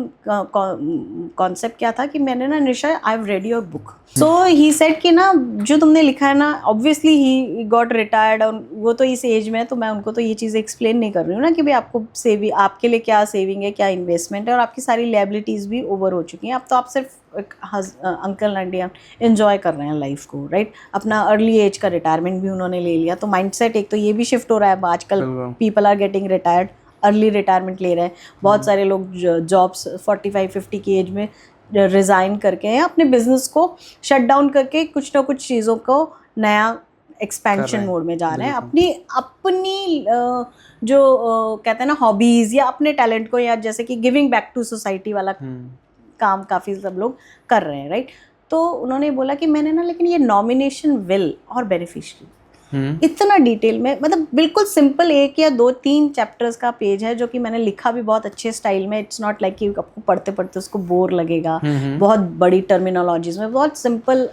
कॉन्सेप्ट क्या था कि मैंने ना Nisha, I have read your book, so he said कि ना जो तुमने लिखा है ना, ऑब्वियसली ही गॉट रिटायर्ड, और वो तो इस एज में है, तो मैं उनको तो ये चीज़ एक्सप्लेन नहीं कर रही हूँ ना कि भाई आपको सेविंग, आपके लिए क्या सेविंग है, क्या इन्वेस्टमेंट है, और आपकी सारी लायबिलिटीज़ भी ओवर हो चुकी हैं। अब तो आप सिर्फ अंकल आंटी एंजॉय कर रहे हैं लाइफ को, राइट? अपना अर्ली एज का रिटायरमेंट भी उन्होंने ले लिया। तो माइंडसेट एक तो ये भी शिफ्ट हो रहा है, आजकल people are getting retired, early retirement ले रहे हैं। बहुत सारे लोग जॉब्स 45-50 की एज में रिज़ाइन करके हैं, अपने बिजनेस को शट डाउन करके कुछ ना कुछ चीज़ों को नया एक्सपेंशन मोड में जा रहे हैं, अपनी जो कहते हैं ना हॉबीज़ या अपने टैलेंट को, या जैसे कि गिविंग बैक टू सोसाइटी वाला काम काफ़ी सब लोग कर रहे हैं, राइट? तो उन्होंने बोला कि मैंने ना, लेकिन ये नॉमिनेशन विल और बेनिफिशियरी इतना डिटेल में, मतलब बिल्कुल सिंपल 1 या 2-3 चैप्टर्स का पेज है, जो कि मैंने लिखा भी बहुत अच्छे स्टाइल में। इट्स नॉट लाइक कि आपको पढ़ते पढ़ते उसको बोर लगेगा, बहुत बड़ी टर्मिनोलॉजीज में, बहुत सिंपल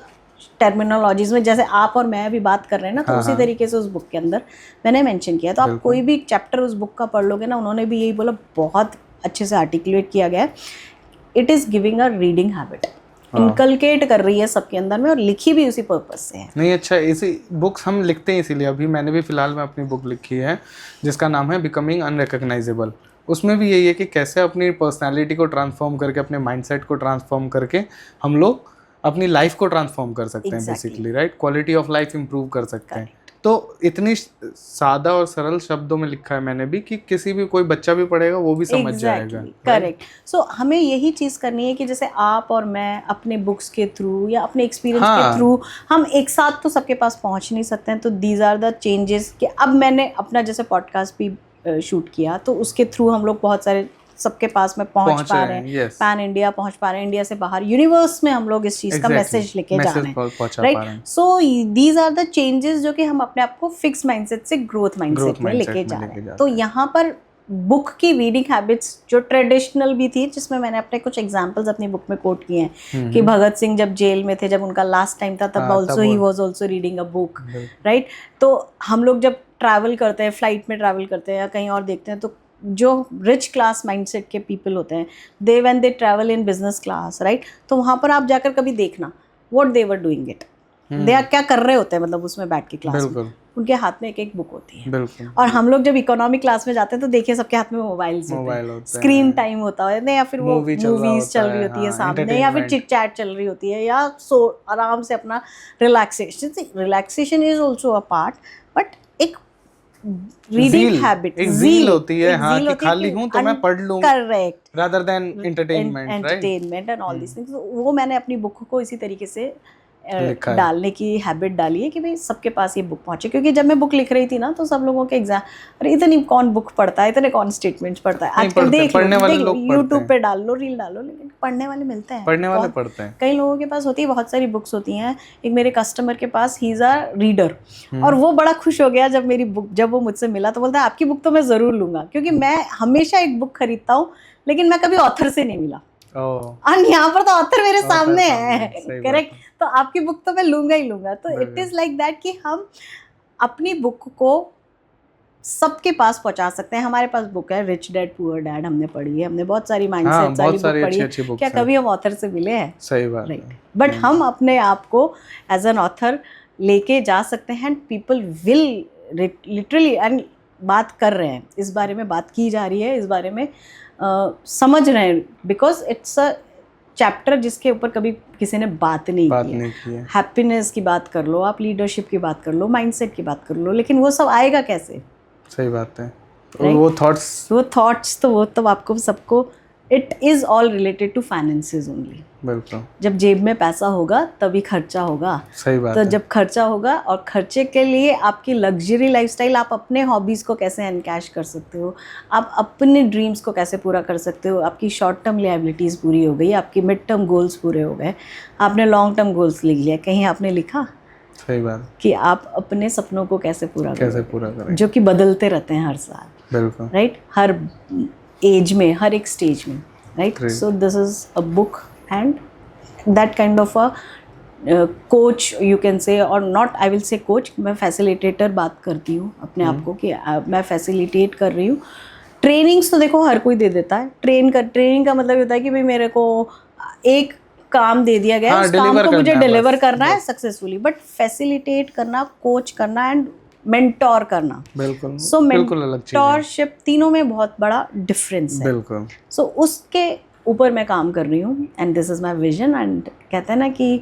टर्मिनोलॉजीज में, जैसे आप और मैं भी बात कर रहे हैं ना, तो उसी तरीके से उस बुक के अंदर मैंने मेंशन किया। तो आप कोई भी चैप्टर उस बुक का पढ़ लोगे ना, उन्होंने भी यही बोला, बहुत अच्छे से आर्टिकुलेट किया गया है। It is giving a reading habit, inculcate कर रही है सबके अंदर में, और लिखी भी उसी पर्पस से है। नहीं, अच्छा, इसी बुक्स हम लिखते हैं इसीलिए। अभी मैंने भी फिलहाल में अपनी बुक लिखी है जिसका नाम है बिकमिंग अनरिकॉग्नाइजेबल। उसमें भी यही है कि कैसे अपनी पर्सनालिटी को ट्रांसफॉर्म करके, अपने माइंडसेट को ट्रांसफॉर्म करके हम लोग अपनी लाइफ को ट्रांसफॉर्म कर सकते हैं, basically, right? Quality of life improve कर सकते हैं। तो इतनी सादा और सरल शब्दों में लिखा है मैंने भी कि किसी भी, कोई बच्चा भी पढ़ेगा वो भी समझ जाएगा। करेक्ट। सो हमें यही चीज़ करनी है कि जैसे आप और मैं अपने बुक्स के थ्रू या अपने एक्सपीरियंस के थ्रू, हम एक साथ तो सबके पास पहुंच नहीं सकते हैं। तो दीज आर द चेंजेस कि अब मैंने अपना जैसे पॉडकास्ट भी शूट किया, तो उसके थ्रू हम लोग बहुत सारे सबके पास में पहुंच पा रहे हैं, पैन इंडिया पहुंच पा रहे हैं, इंडिया से बाहर यूनिवर्स में हम लोग इस चीज़ का मैसेज लेके जा रहे हैं, right? So these are the changes जो कि हम अपने आप को फिक्स माइंडसेट से ग्रोथ माइंडसेट में लेके जा रहे हैं। तो यहाँ पर बुक की रीडिंग हैबिट्स जो ट्रेडिशनल भी थी, जिसमें मैंने अपने कुछ एग्जांपल्स अपनी बुक में कोट किए हैं कि भगत सिंह जब जेल में थे, जब उनका लास्ट टाइम था, तब also he was also reading a book, right? तो हम लोग जब ट्रैवल करते हैं, फ्लाइट में ट्रैवल करते हैं या कहीं और देखते हैं, तो जो रिच क्लास माइंडसेट के पीपल होते हैं, they when they travel in business class, right? तो वहाँ पर आप जाकर कभी देखना what they were doing it, they क्या कर रहे होते हैं, मतलब उसमें बैठ के क्लास में उनके हाथ में एक बुक होती है। और हम लोग जब इकोनॉमिक क्लास में जाते हैं तो देखिए सबके हाथ में मोबाइल होते हैं, स्क्रीन टाइम होता है, या फिर वो मूवीज चल रही होती है सामने, या फिर चिट चैट चल रही होती है, या सो आराम से अपना relaxation is also a part, but एक रीडिंग हैबिट, एक ज़ील होती है, हाँ, कि खाली हूँ तो मैं पढ़ लूँ, correct, rather than entertainment and all these things। वो मैंने अपनी बुक को इसी तरीके से डालने की हैबिट डाली है कि भाई सबके पास ये बुक पहुंचे। क्योंकि जब मैं बुक लिख रही थी ना, तो सब लोगों के एग्जाम, अरे इतनी कौन बुक पढ़ता है, इतने कौन स्टेटमेंट्स पढ़ता है, आजकल देख लो यूट्यूब पे डाल लो, रील डालो, लेकिन पढ़ने वाले मिलते हैं, पढ़ने वाले पढ़ते हैं। कई लोगों के पास होती है, बहुत सारी बुक्स होती हैं। एक मेरे कस्टमर के पास, ही इज अ रीडर, और वो बड़ा खुश हो गया जब मेरी बुक, जब वो मुझसे मिला तो बोलता है आपकी बुक तो मैं ज़रूर लूँगा, क्योंकि मैं हमेशा एक बुक खरीदता हूँ, लेकिन मैं कभी ऑथर से नहीं मिला, और यहाँ पर तो ऑथर मेरे सामने है, करेक्ट? तो आपकी बुक तो मैं लूंगा ही लूंगा। तो इट इज़ लाइक दैट कि हम अपनी बुक को सबके पास पहुंचा सकते हैं। हमारे पास बुक है रिच डैड पुअर डैड, हमने पढ़ी है, हमने बहुत सारी माइंडसेट वाली बुक पढ़ी है। क्या कभी हम ऑथर से मिले हैं? सही बात, राइट? बट हम अपने आप को एज एन ऑथर लेके जा सकते हैं, and people will literally, and बात कर रहे हैं इस बारे में, बात की जा रही है इस बारे में, समझ रहे हैं, बिकॉज इट्स अ चैप्टर जिसके ऊपर कभी किसी ने बात नहीं की है। हैप्पीनेस की बात कर लो आप, लीडरशिप की बात कर लो, माइंडसेट की बात कर लो, लेकिन वो सब आएगा कैसे? सही बात है। right? वो थॉट्स तो वो तो आपको सबको, it is all related to finances only. बिल्कुल, जब जेब में पैसा होगा तभी खर्चा होगा। सही बात तो है। जब खर्चा होगा, और खर्चे के लिए आपकी लग्जरी लाइफस्टाइल, आप अपने हॉबीज़ को कैसे एनकैश कर सकते हो, आप अपने ड्रीम्स को कैसे पूरा कर सकते हो, आपकी शॉर्ट टर्म लायबिलिटीज़ पूरी हो गई, आपकी मिड टर्म गोल्स पूरे हो गए, आपने लॉन्ग टर्म गोल्स लिख लिया, कहीं आपने लिखा सही बात कि आप अपने सपों को कैसे पूरा करें, जो कि बदलते रहते हैं हर साल, बिल्कुल, राइट? हर एज में, हर एक स्टेज में, right? So this is a book, and that kind of a coach you can say, और not I will say coach, मैं फैसिलिटेटर बात करती हूँ अपने आप को कि मैं फैसिलिटेट कर रही हूँ। ट्रेनिंग्स तो देखो हर कोई दे देता है, ट्रेनिंग का मतलब होता है कि भाई मेरे को एक काम दे दिया गया है, उस काम को मुझे डिलीवर करना है सक्सेसफुली, बट फैसिलिटेट करना, कोच करना एंड मेंटोर करना, बिल्कुल सो मेंटोरशिप, तीनों में बहुत बड़ा डिफरेंस है। बिल्कुल। सो उसके ऊपर मैं काम कर रही हूँ and this is my vision. And कहते हैं ना कि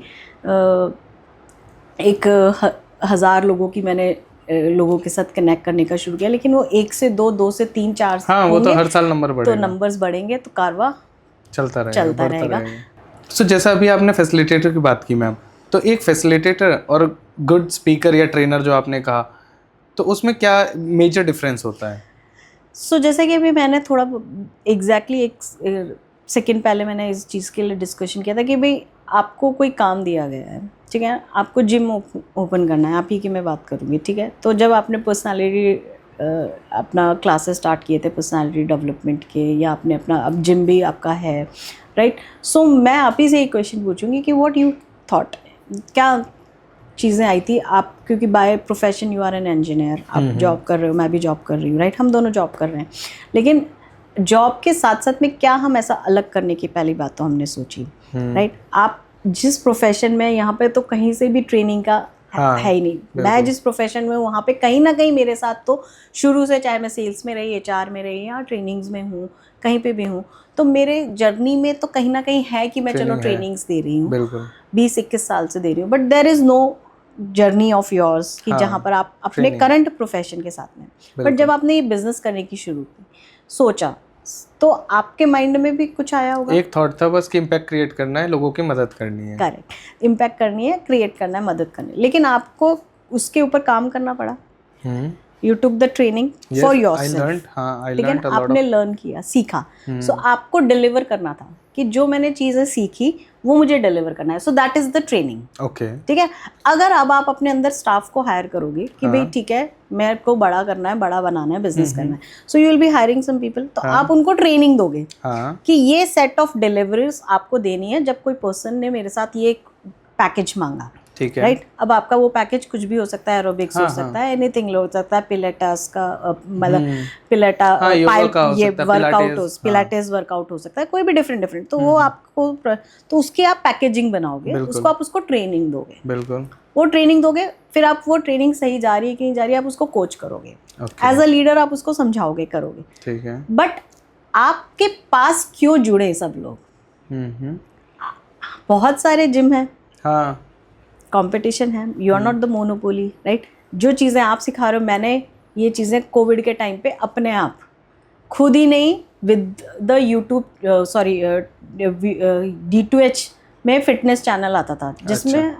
एक 1000 लोगों की मैंने लोगों के साथ कनेक्ट करने का शुरू किया, लेकिन वो 1 से 2, 2 से 3, 4 हाँ, वो तो हर साल नंबर बढ़ेगा, तो नंबर्स बढ़ेंगे तो कारवा चलता रहेगा। सो जैसा अभी आपने फैसिलिटेटर की बात की मैम, तो एक फैसिलिटेटर और गुड स्पीकर या ट्रेनर जो आपने कहा, तो उसमें क्या मेजर डिफरेंस होता है? सो जैसे कि अभी मैंने थोड़ा एग्जैक्टली एक सेकंड पहले मैंने इस चीज़ के लिए डिस्कशन किया था कि भाई आपको कोई काम दिया गया है, ठीक है, आपको जिम ओपन करना है, आप ही की मैं बात करूँगी, ठीक है। तो जब आपने पर्सनालिटी अपना क्लासेस स्टार्ट किए थे पर्सनालिटी डेवलपमेंट के, या आपने अपना अब जिम भी आपका है, राइट, सो मैं आप ही से एक क्वेश्चन पूछूंगी कि व्हाट यू थॉट, क्या चीज़ें आई थी आप, क्योंकि by profession you are an engineer, आप जॉब कर रहे हो, मैं भी जॉब कर रही हूँ, राइट, हम दोनों जॉब कर रहे हैं, लेकिन जॉब के साथ साथ में क्या हम ऐसा अलग करने की पहली बात तो हमने सोची, राइट। आप जिस प्रोफेशन में, यहाँ पे तो कहीं से भी ट्रेनिंग का है ही नहीं, मैं जिस प्रोफेशन में वहाँ पे कहीं ना कहीं मेरे साथ तो शुरू से, चाहे मैं सेल्स में रही, HR में रही, या ट्रेनिंग्स में हूँ, कहीं पे भी हूँ, तो मेरे जर्नी में तो कहीं ना कहीं है कि मैं चलो ट्रेनिंग्स दे रही हूँ, 20-21 साल से दे रही हूँ, but there is no journey of yours कि जहाँ पर आप अपने करंट प्रोफेशन के साथ में, बट जब आपने ये बिजनेस करने की शुरू की, सोचा, तो आपके माइंड में भी कुछ आया होगा, एक थॉट था बस कि इम्पैक्ट क्रिएट करना है, लोगों की मदद करनी है। करेक्ट, इम्पैक्ट करनी है, क्रिएट करना है, मदद करनी है, लेकिन आपको उसके ऊपर काम करना पड़ा। You took the training for yourself, ठीक है, आपने लर्न किया, सीखा, सो आपको डिलीवर करना था कि जो मैंने चीज़ें सीखी वो मुझे डिलीवर करना है, so that is the training, okay, ठीक है। अगर अब आप अपने अंदर स्टाफ को हायर करोगे कि भाई ठीक है मेरे को बड़ा करना है, बड़ा बनाना है, बिजनेस करना है, so you will be hiring some people, तो आप उनको ट्रेनिंग दोगे कि ये सेट ऑफ डिलीवरीज आपको देनी है। जब कोई पर्सन ने मेरे साथ ये पैकेज मांगा, ठीक है, राइट, अब आपका वो पैकेज कुछ भी हो सकता है, एरोबिक्स हो सकता है, एनीथिंग हो सकता है, पिलेटस का मतलब पिलेटा ये वर्कआउट, पिलाटेस वर्कआउट हो सकता है, कोई भी डिफरेंट, तो वो आपको, तो उसकी आप पैकेजिंग बनाओगे, उसको आप उसको ट्रेनिंग दोगे, बिल्कुल, वो ट्रेनिंग दोगे, फिर आप वो ट्रेनिंग सही जा रही है कि नहीं जा रही है, आप उसको कोच करोगे, एज अ लीडर आप उसको समझाओगे, करोगे, ठीक है। बट आपके पास क्यों जुड़े सब लोग? बहुत सारे जिम हैं, हाँ, कंपटीशन है, you are not the monopoly, right. जो चीज़ें आप सिखा रहे हो, मैंने ये चीज़ें कोविड के टाइम पे अपने आप खुद ही नहीं, with the YouTube, sorry D2H में फिटनेस चैनल आता था, जिसमें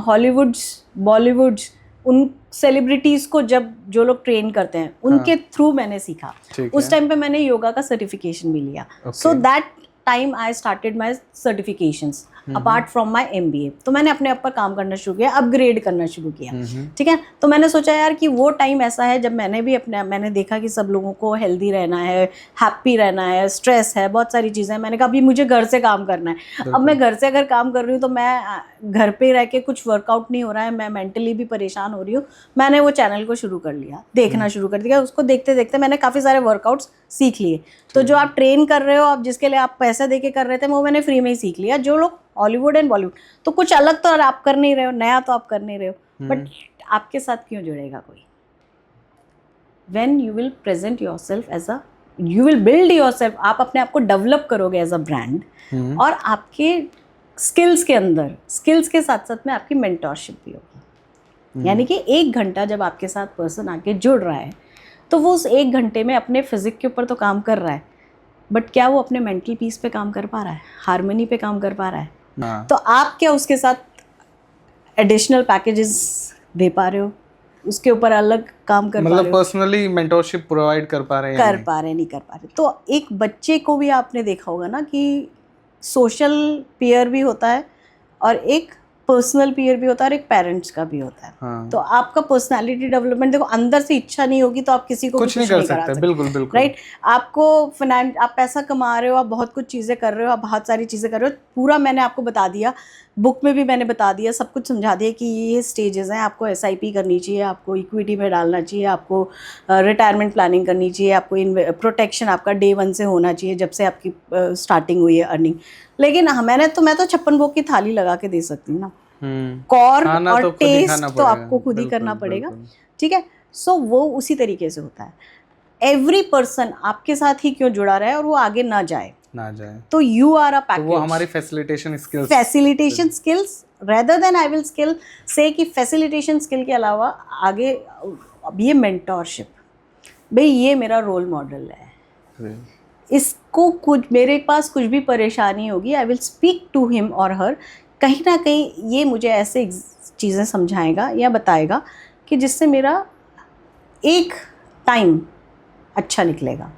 हॉलीवुड्स, बॉलीवुड्स, उन सेलिब्रिटीज़ को जब जो लोग ट्रेन करते हैं उनके थ्रू मैंने सीखा। उस टाइम पे मैंने योगा का सर्टिफिकेशन भी लिया, so that time I started my certifications apart from my MBA। तो मैंने अपने ऊपर काम करना शुरू किया, अपग्रेड करना शुरू किया, ठीक है। तो मैंने सोचा यार कि वो टाइम ऐसा है जब मैंने देखा कि सब लोगों को हेल्दी रहना है, हैप्पी रहना है, स्ट्रेस है, बहुत सारी चीज़ें हैं। मैंने कहा अभी मुझे घर से काम करना है। अब मैं घर से अगर काम कर रही हूँ तो मैं घर पे रह के कुछ वर्कआउट नहीं हो रहा है, मैं मेंटली भी परेशान हो रही हूँ। मैंने वो चैनल को शुरू कर लिया, देखना शुरू कर दिया। उसको देखते देखते मैंने काफ़ी सारे वर्कआउट्स सीख लिए। तो जो आप ट्रेन कर रहे हो, आप जिसके लिए आप पैसे दे के कर रहे थे, वो मैंने फ्री में ही सीख लिया। जो लोग हॉलीवुड एंड बॉलीवुड, तो कुछ अलग तो आप कर नहीं रहे हो, नया तो आप कर नहीं रहे हो, बट आपके साथ क्यों जुड़ेगा कोई? When you will present yourself as a, you will build yourself, आप अपने आप को डेवलप करोगे एज अ ब्रांड, और आपके स्किल्स के अंदर, स्किल्स के साथ साथ में आपकी मेंटोरशिप भी होगी। यानी कि 1 घंटा जब आपके साथ पर्सन आके जुड़ रहा है, तो वो उस 1 घंटे में अपने फिजिक के ऊपर तो काम कर रहा है, बट क्या वो अपने मेंटल पीस पे काम कर पा रहा है, हार्मनी पे काम कर पा रहा है? तो आप क्या उसके साथ एडिशनल पैकेजेस दे पा रहे हो, उसके ऊपर अलग काम कर पा रहे हो, पर्सनली मेंटोरशिप प्रोवाइड कर पा रहे हैं, नहीं कर पा रहे? तो एक बच्चे को भी आपने देखा होगा ना कि सोशल पीयर भी होता है और एक पर्सनल पीयर भी होता है और एक पेरेंट्स का भी होता है। हाँ। तो आपका पर्सनालिटी डेवलपमेंट, देखो अंदर से इच्छा नहीं होगी तो आप किसी को कुछ नहीं कर सकते। बिल्कुल बिल्कुल राइट। आपको आप पैसा कमा रहे हो, आप बहुत कुछ चीज़ें कर रहे हो, आप बहुत सारी चीज़ें कर रहे हो, पूरा मैंने आपको बता दिया, बुक में भी मैंने बता दिया, सब कुछ समझा दिया कि ये स्टेजेस हैं, आपको SIP करनी चाहिए, आपको इक्विटी में डालना चाहिए, आपको रिटायरमेंट प्लानिंग करनी चाहिए, आपको प्रोटेक्शन आपका Day 1 से होना चाहिए, जब से आपकी स्टार्टिंग हुई है अर्निंग। लेकिन मैं तो 56 भोग की थाली लगा के दे सकती हूँ ना, कॉर और तो टेस्ट तो आपको खुद ही करना पड़ेगा, ठीक है। सो वो उसी तरीके से होता है। एवरी पर्सन आपके साथ ही क्यों जुड़ा रहा है और वो आगे ना जाए, तो यू आर अ पैकेज। तो वो हमारी facilitation skills rather than I will skill से कि फैसिलिटेशन स्किल के अलावा आगे अब ये मेंटोरशिप, भाई ये मेरा रोल मॉडल है, इसको कुछ मेरे पास कुछ भी परेशानी होगी, I will speak to him और हर, कहीं ना कहीं ये मुझे ऐसे चीज़ें समझाएगा या बताएगा कि जिससे मेरा एक टाइम अच्छा निकलेगा।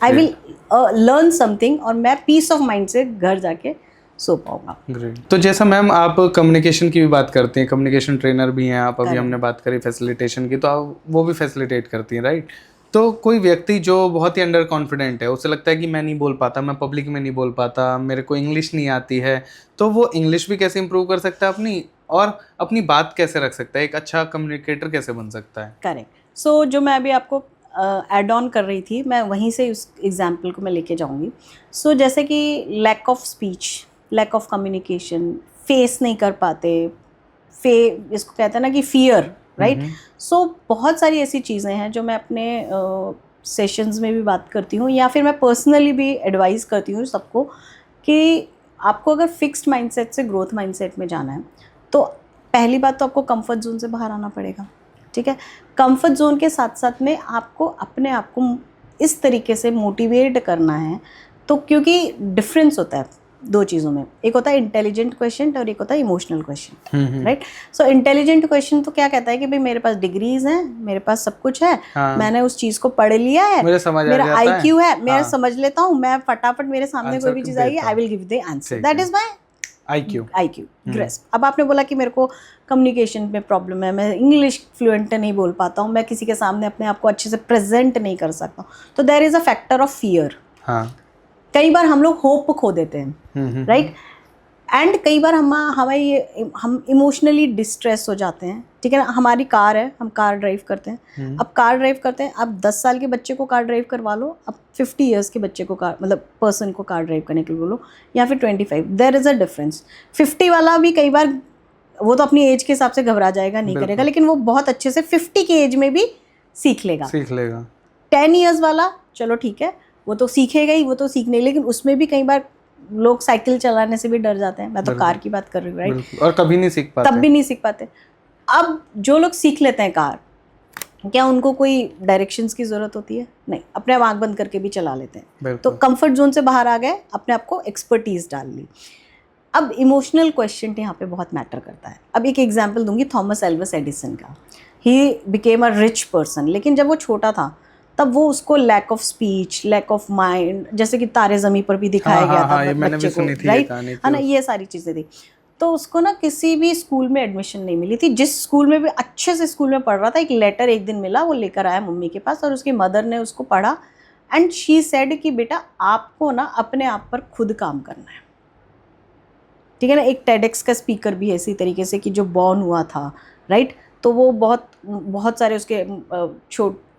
आई विल लर्न समथिंग और मैं पीस ऑफ माइंड से घर जाके सो पाऊंगा। ग्रेट। तो जैसा मैम आप कम्युनिकेशन की भी बात करती हैं, कम्युनिकेशन ट्रेनर भी हैं आप, अभी हमने बात करी फैसिलिटेशन की, तो आप वो भी फैसिलिटेट करती हैं, राइट। तो कोई व्यक्ति जो बहुत ही अंडर कॉन्फिडेंट है, उसे लगता है कि मैं नहीं बोल पाता, मैं पब्लिक में नहीं बोल पाता, मेरे को इंग्लिश नहीं आती है, तो वो इंग्लिश भी कैसे इंप्रूव कर सकता है अपनी, और अपनी बात कैसे रख सकता है, एक अच्छा कम्युनिकेटर कैसे बन सकता है? करेक्ट। सो जो मैं अभी आपको ऐड ऑन कर रही थी, मैं वहीं से उस एग्जाम्पल को मैं लेके जाऊंगी। सो जैसे कि lack of speech, lack of communication, face नहीं कर पाते, इसको कहते हैं ना कि फियर, राइट। सो बहुत सारी ऐसी चीज़ें हैं जो मैं अपने सेशंस में भी बात करती हूँ, या फिर मैं पर्सनली भी एडवाइस करती हूँ सबको कि आपको अगर फिक्स्ड माइंडसेट से ग्रोथ माइंडसेट में जाना है, तो पहली बात तो आपको कंफर्ट जोन से बाहर आना पड़ेगा, ठीक है। कंफर्ट जोन के साथ साथ में आपको अपने आप को इस तरीके से मोटिवेट करना है, तो क्योंकि डिफरेंस होता है दो चीज़ों में, एक होता है इंटेलिजेंट क्वेश्चन और एक होता है emotional question, right. So intelligent question तो क्या कहता है कि भाई मेरे पास डिग्रीज हैं, मेरे पास सब कुछ है, हाँ। मैंने उस चीज़ को पढ़ लिया है, मेरा IQ है, मैं समझ लेता हूँ, मैं फटाफट मेरे सामने कोई भी चीज़ आएगी, I will give the answer, that is my IQ grasp. अब आपने बोला कि मेरे को कम्युनिकेशन में प्रॉब्लम है, मैं इंग्लिश फ्लुएंट नहीं बोल पाता हूँ, मैं किसी के सामने अपने आप को अच्छे से प्रेजेंट नहीं कर सकता, तो there is a factor of fear. कई बार हम लोग होप खो देते हैं, राइट। एंड कई बार हम इमोशनली डिस्ट्रेस हो जाते हैं, ठीक है ना। हमारी कार है, हम कार ड्राइव करते हैं, अब कार ड्राइव करते हैं, अब 10 साल के बच्चे को कार ड्राइव करवा लो, अब 50 ईयर्स के बच्चे को कार, मतलब पर्सन को कार ड्राइव करने के लिए बोलो, या फिर 25, देयर इज़ अ डिफरेंस। 50 वाला भी कई बार वो तो अपनी एज के हिसाब से घबरा जाएगा, नहीं करेगा, लेकिन वो बहुत अच्छे से 50 की एज में भी सीख लेगा। 10 ईयर्स वाला चलो ठीक है, वो तो सीखेगा ही, वो तो सीखने, लेकिन उसमें भी कई बार लोग साइकिल चलाने से भी डर जाते हैं, मैं तो कार की बात कर रही हूँ, राइट, और कभी नहीं सीख पाते, तब भी नहीं सीख पाते। अब जो लोग सीख लेते हैं कार, क्या उनको कोई डायरेक्शंस की ज़रूरत होती है? नहीं, अपने आप आँख बंद करके भी चला लेते हैं। तो कंफर्ट जोन से बाहर आ गए, अपने आप को एक्सपर्टीज डाल ली। अब इमोशनल क्वेश्चन यहाँ पे बहुत मैटर करता है। अब एक एग्जाम्पल दूंगी थॉमस एल्वा एडिसन का। He became a rich person, लेकिन जब वो छोटा था तब वो उसको lack of speech, lack of mind, जैसे कि तारे ज़मीं पर भी दिखाया गया था बच्चे को, राइट, है ना, ये सारी चीज़ें थी। तो उसको ना किसी भी स्कूल में एडमिशन नहीं मिली थी, जिस स्कूल में भी अच्छे से स्कूल में पढ़ रहा था, एक लेटर एक दिन मिला, वो लेकर आया मम्मी के पास, और उसकी मदर ने उसको पढ़ा, एंड शी सेड कि बेटा आपको ना अपने आप पर खुद काम करना है, ठीक है ना। एक टेडेक्स का स्पीकर भी है इसी तरीके से, कि जो बॉर्न हुआ था, राइट, तो वो बहुत सारे उसके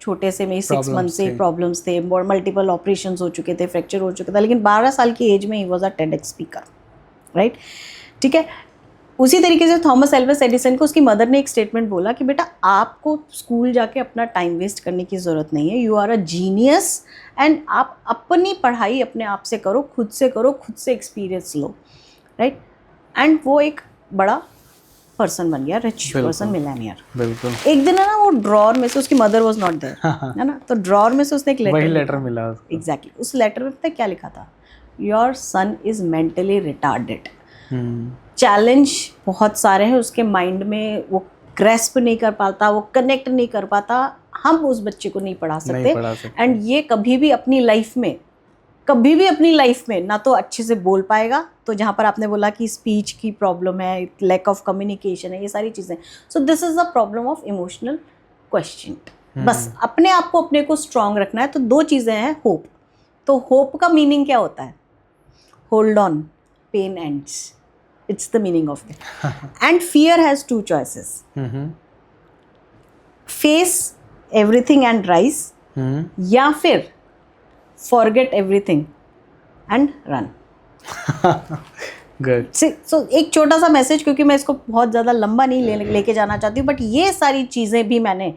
छोटे से में 6 मंथ से प्रॉब्लम्स थे, मल्टीपल ऑपरेशंस हो चुके थे, फ्रैक्चर हो चुका था, लेकिन 12 साल की एज में he was a TEDx speaker, right, ठीक है। उसी तरीके से थॉमस एल्वा एडिसन को उसकी मदर ने एक स्टेटमेंट बोला कि बेटा आपको स्कूल जाके अपना टाइम वेस्ट करने की ज़रूरत नहीं है, you are a genius, and आप अपनी पढ़ाई अपने आप से करो, खुद से एक्सपीरियंस लो, राइट। एंड वो एक बड़ा पर्सन बन गया, रिच पर्सन, मिलेनियर। बिल्कुल। एक दिन है ना, वो ड्रॉर में से, उसकी मदर वाज नॉट देयर, है ना, तो ड्रॉर में से उसने एक लेटर मिला। एग्जैक्टली। उस लेटर में पता क्या लिखा था? Your son is mentally retarded. Challenge बहुत सारे हैं उसके माइंड में, वो ग्रेस्प नहीं कर पाता, वो कनेक्ट नहीं कर पाता, हम उस बच्चे को नहीं पढ़ा सकते, एंड ये कभी भी अपनी लाइफ में कभी भी अपनी लाइफ में ना तो अच्छे से बोल पाएगा, तो जहाँ पर आपने बोला कि स्पीच की प्रॉब्लम है, लैक ऑफ कम्युनिकेशन है, ये सारी चीज़ें, सो this is the problem of emotional question. बस अपने आप को अपने को स्ट्रांग रखना है। तो दो चीज़ें हैं, होप। तो होप का मीनिंग क्या होता है? Hold on, pain ends, it's the meaning of it. And fear has two choices, face everything and rise, या फिर forget everything and run. Good. So एक छोटा सा मैसेज, क्योंकि मैं इसको बहुत ज़्यादा लंबा नहीं लेके जाना चाहती हूँ, बट ये सारी चीज़ें भी मैंने,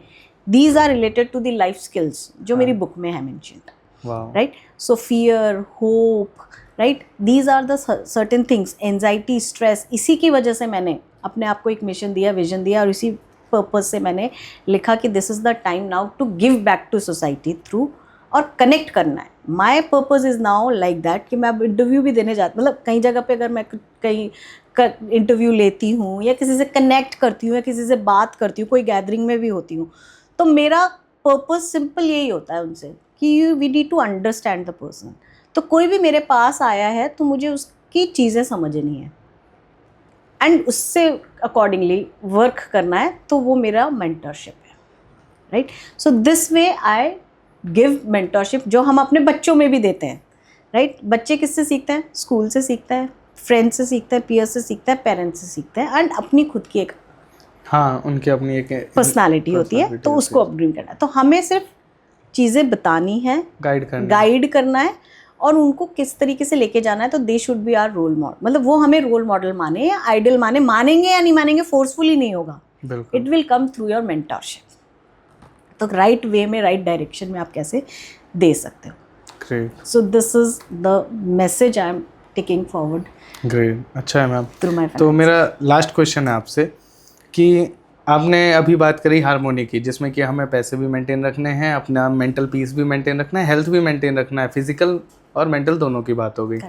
these are related to the life skills जो मेरी बुक में है mentioned, right? So fear, hope, right, these are the certain things, anxiety, stress, इसी की वजह से मैंने अपने आप को एक मिशन दिया, विजन दिया, और इसी पर्पज से मैंने लिखा कि this is the time now to give back to society through, और कनेक्ट करना है। My purpose is now like that कि मैं अब इंटरव्यू भी देने जाती, मतलब कहीं जगह पे अगर मैं कहीं इंटरव्यू लेती हूँ या किसी से कनेक्ट करती हूँ या किसी से बात करती हूँ, कोई गैदरिंग में भी होती हूँ, तो मेरा पर्पज़ सिंपल यही होता है उनसे कि we need to understand the person. तो कोई भी मेरे पास आया है तो मुझे उसकी चीज़ें समझनी है एंड उससे अकॉर्डिंगली वर्क करना है, तो वो मेरा मेंटरशिप है, right? So this way I give mentorship, जो हम अपने बच्चों में भी देते हैं, राइट? बच्चे किससे सीखते हैं? स्कूल से सीखते हैं, फ्रेंड्स से सीखते हैं, पीयर से सीखते हैं, पेरेंट्स से सीखते हैं, एंड अपनी खुद की एक उनकी अपनी एक पर्सनालिटी होती है, तो उसको अपग्रेड करना है। तो हमें सिर्फ चीज़ें बतानी है, गाइड करना है, और उनको किस तरीके से लेके जाना है। तो they should be our role model, मतलब वो हमें रोल मॉडल माने या आइडल माने, मानेंगे या नहीं मानेंगे फोर्सफुली नहीं होगा, it will come through your mentorship. तो राइट वे में, राइट डायरेक्शन में आप कैसे दे सकते हो। Great. So this is the message I am taking forward. Great, अच्छा है मैम। थ्रू माय तो मेरा लास्ट क्वेश्चन है आपसे कि आपने अभी बात करी हार्मोनी की, जिसमें कि हमें पैसे भी मेंटेन रखने हैं, अपना मेंटल पीस भी मेंटेन रखना है, हेल्थ भी मेंटेन रखना है, फिजिकल और मेंटल दोनों की बात हो गई।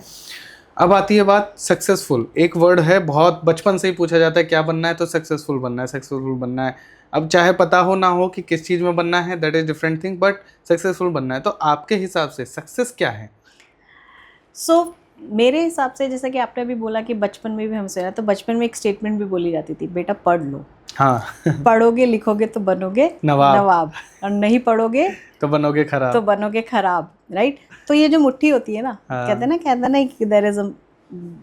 अब आती है बात सक्सेसफुल। एक वर्ड है, बहुत बचपन से ही पूछा जाता है क्या बनना है, तो सक्सेसफुल बनना है, सक्सेसफुल बनना है। अब चाहे पता हो ना हो कि किस चीज़ में बनना है, that is different thing, but successful बनना है। तो आपके हिसाब से सक्सेस क्या है? सो मेरे हिसाब से, जैसा कि आपने अभी बोला कि बचपन में भी हमसे, तो बचपन में एक स्टेटमेंट भी बोली जाती थी, बेटा पढ़ लो। हाँ पढ़ोगे लिखोगे तो बनोगे नवाब, और नहीं पढ़ोगे तो बनोगे खराब, राइट? तो ये जो मुट्ठी होती है ना, कहते हैं ना कि देयर इज अ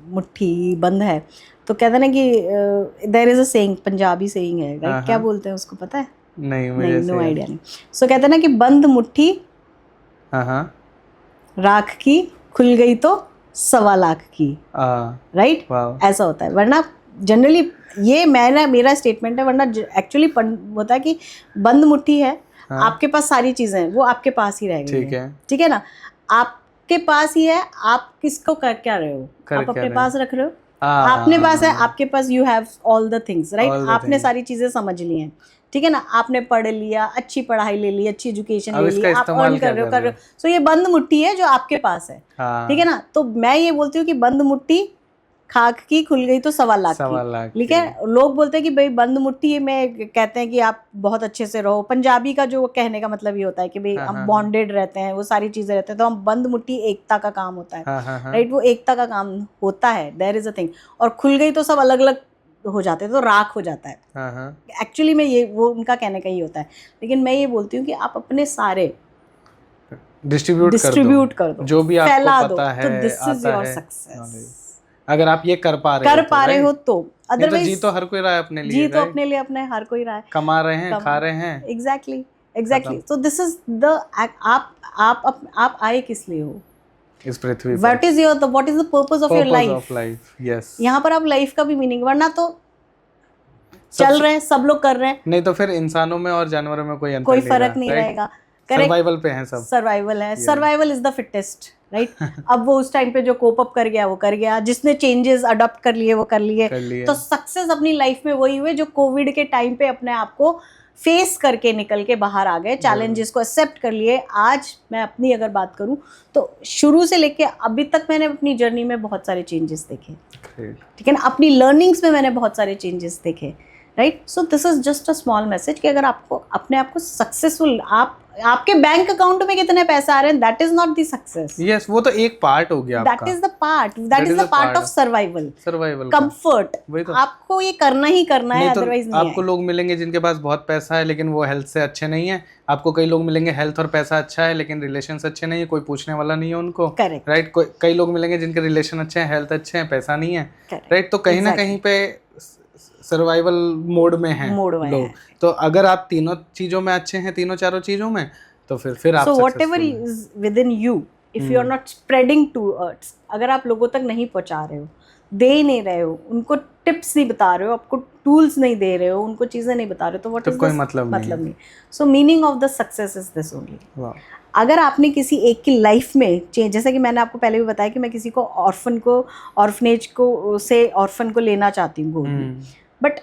मुट्ठी बंद है, तो कहते हैं ना कि there is a saying, Punjabi saying है, राइट? क्या बोलते हैं उसको, पता है? नहीं, मुझे नो आइडिया नहीं। सो कहते हैं ना कि बंद मुट्ठी राख की, खुल गई तो 1.25 लाख की, राइट? ऐसा होता है। वरना जनरली ये मेरा स्टेटमेंट है, वरना एक्चुअली होता है कि बंद मुट्ठी है, आपके पास सारी चीजें हैं, वो आपके पास ही रह गई है, ठीक है ना? आपके पास ही है, आप किसको कर क्या रहे हो? आप अपने पास रख रहे हो, आपने पास है, आपके पास you have all the things, right? आपने सारी चीजें समझ ली हैं, ठीक है ना? आपने पढ़ लिया, अच्छी पढ़ाई ले ली, अच्छी एजुकेशन ले ली, आप अर्न कर रहे हो। सो ये बंद मुट्ठी है जो आपके पास है, ठीक है ना? तो मैं ये बोलती हूँ कि बंद मुट्ठी खाक की, खुल गई तो 1.25 लाख की, ठीक है? लोग बोलते हैं कि भाई बंद मुट्ठी में कहते हैं कि आप बहुत अच्छे से रहो, पंजाबी का जो कहने का मतलब ये होता है कि भाई हम बॉन्डेड रहते हैं, वो सारी चीजें रहते हैं, तो हम बंद मुट्ठी एकता का काम होता है, राइट? वो एकता का काम होता है, देयर इज अ थिंग। और खुल गई तो सब अलग अलग हो जाते हैं, तो राख हो जाता है। एक्चुअली में ये वो उनका कहने का ही होता है, लेकिन मैं ये बोलती हूँ कि आप अपने सारे डिस्ट्रीब्यूट कर दो, जो भी आपको पता है, तो दिस इज योर सक्सेस। अगर आप ये कर पा रहे हो तो अदरवाइज जी तो हर कोई रहा है अपने लिए, जी तो अपने लिए अपने हर कोई रहा है, कमा रहे हैं, खा रहे हैं। Exactly. So this is the आप आए किस लिए हो इस पृथ्वी पर? What is the purpose of your life? Yes, यहाँ पर आप लाइफ का भी मीनिंग, वरना तो चल रहे हैं, सब लोग कर रहे हैं, नहीं तो फिर इंसानों में और जानवरों में कोई फर्क नहीं रहेगा। सर्वाइवल पे हैं सब, survival is the fittest, right? अब वो उस टाइम पे जो कोप अप कर गया वो कर गया, जिसने चेंजेस अडॉप्ट कर लिए वो कर लिए। तो सक्सेस अपनी लाइफ में वही हुए जो कोविड के टाइम पे अपने आप को फेस करके निकल के बाहर आ गए, चैलेंजेस को एक्सेप्ट कर लिए। आज मैं अपनी अगर बात करूं तो शुरू से लेके अभी तक मैंने अपनी जर्नी में बहुत सारे चेंजेस देखे, ठीक है ना? अपनी लर्निंग्स में मैंने बहुत सारे चेंजेस देखे, right. So this is just a small message कि अगर आपको अपने आप को सक्सेसफुल, आपके बैंक अकाउंट में कितने पैसे आ रहे हैं, that is not the success. Yes, वो तो एक पार्ट हो गया आपका. That is the part of survival comfort. तो आपको ये करना ही करना है, अदरवाइज नहीं. आपको लोग मिलेंगे जिनके पास बहुत पैसा है लेकिन वो हेल्थ से अच्छे नहीं है. आपको कई लोग मिलेंगे हेल्थ और पैसा अच्छा है लेकिन रिलेशंस अच्छे नहीं है, कोई पूछने वाला नहीं है उनको. करेक्ट. राइट. कई लोग मिलेंगे जिनके रिलेशन अच्छे हैं, हेल्थ अच्छे हैं, पैसा नहीं है. राइट. तो कहीं ना कहीं पे सर्वाइवल मोड में हैं लोग. तो अगर आप तीनों चीजों में अच्छे हैं, तीनों चारों चीजों में, तो फिर आप so whatever is within you, if you are not spreading towards, अगर आप लोगों तक नहीं पहुंचा रहे हो, दे नहीं रहे हो, उनको टिप्स नहीं बता रहे हो, आपको टूल्स नहीं दे रहे हो, उनको चीजें नहीं बता रहे हो, तो व्हाट इज कोई मतलब नहीं. सो meaning of the success is this only. अगर आपने किसी एक की लाइफ में चेंज, जैसे कि मैंने आपको पहले भी बताया कि मैं किसी को ऑर्फनेज को से ऑर्फन को लेना चाहती हूँ, बट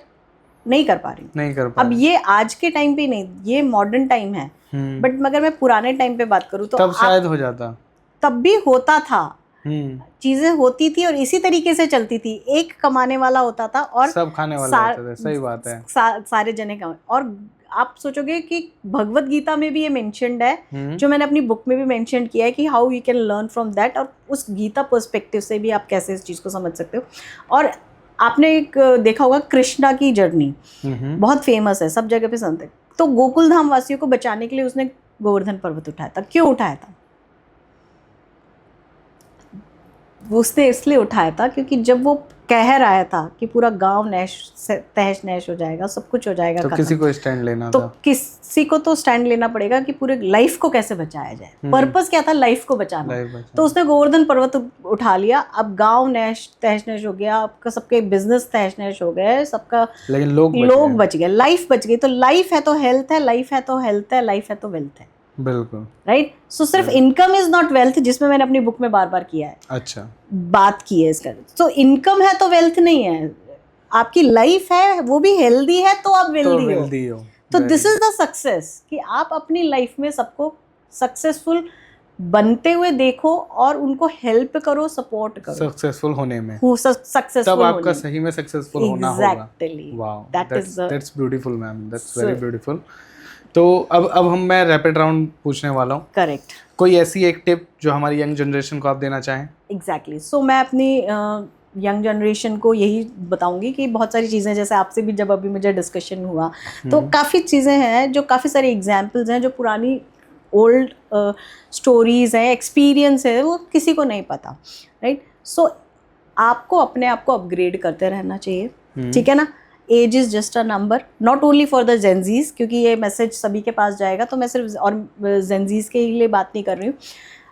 नहीं कर पा रही हूँ. अब ये आज के टाइम पे नहीं, ये मॉडर्न टाइम है, बट अगर मैं पुराने टाइम पे बात करूँ तो तब शायद हो जाता, तब भी होता था, चीजें होती थी और इसी तरीके से चलती थी. एक कमाने वाला होता था और सब खाने वाला होता था. सही बात है. सारे जने का. और आप सोचोगे कि भगवत गीता में भी ये मेंशन्ड है, जो मैंने अपनी बुक में भी मेंशन किया है कि how you can learn from that, और उस गीता पर्सपेक्टिव से भी आप कैसे इस चीज़ को समझ सकते हो. और आपने एक देखा होगा कृष्णा की जर्नी, बहुत फेमस है, सब जगह पे सुनते हैं. तो गोकुल धाम वासियों को बचाने के लिए उसने गोवर्धन पर्वत उठाया था. क्यों उठाया था? उसने इसलिए उठाया था क्योंकि जब वो कह रहा था कि पूरा गांव तहस नहस हो जाएगा, सब कुछ हो जाएगा, तो किसी को स्टैंड लेना तो था. किसी को तो स्टैंड लेना पड़ेगा कि पूरे लाइफ को कैसे बचाया जाए. पर्पस क्या था? लाइफ को बचाना. तो उसने गोवर्धन पर्वत उठा लिया. अब गांव तहस नहस हो गया, आपका सबके बिजनेस तहस नहस हो गए, सबका, लेकिन लोग बच गए, लाइफ बच गई. तो लाइफ है तो हेल्थ है, लाइफ है तो हेल्थ है, लाइफ है तो वेल्थ है. बिल्कुल. राइट. सो सिर्फ इनकम इज नॉट वेल्थ, जिसमें मैंने अपनी बुक में बार बार किया है, अच्छा, बात की है इसका. तो इनकम है तो वेल्थ नहीं है, आपकी लाइफ है वो भी हेल्दी है तो आप वेल्दी हो. तो दिस इज द सक्सेस कि आप अपनी लाइफ में सबको सक्सेसफुल बनते हुए देखो और उनको हेल्प करो, सपोर्ट करो सक्सेसफुल होने में. सक्सेसफुल तब आपका सही में सक्सेसफुल होना होगा. Exactly. Wow, that's beautiful ma'am, that's very beautiful. तो अब मैं रैपिड राउंड पूछने वाला हूँ. करेक्ट. कोई ऐसी एक टिप जो हमारी यंग जनरेशन को आप देना चाहें? एग्जैक्टली. सो मैं अपनी यंग जनरेशन को यही बताऊंगी कि बहुत सारी चीज़ें, जैसे आपसे भी जब अभी मुझे डिस्कशन हुआ तो काफ़ी चीज़ें हैं, जो काफ़ी सारे एग्जाम्पल्स हैं, जो पुरानी ओल्ड स्टोरीज हैं, एक्सपीरियंस है, वो किसी को नहीं पता. राइट. सो आपको अपने आप को अपग्रेड करते रहना चाहिए. ठीक है ना. Age is just a number, not only for the Gen Zs, क्योंकि ये मैसेज सभी के पास जाएगा, तो मैं सिर्फ और जेनजीज के लिए बात नहीं कर रही हूँ.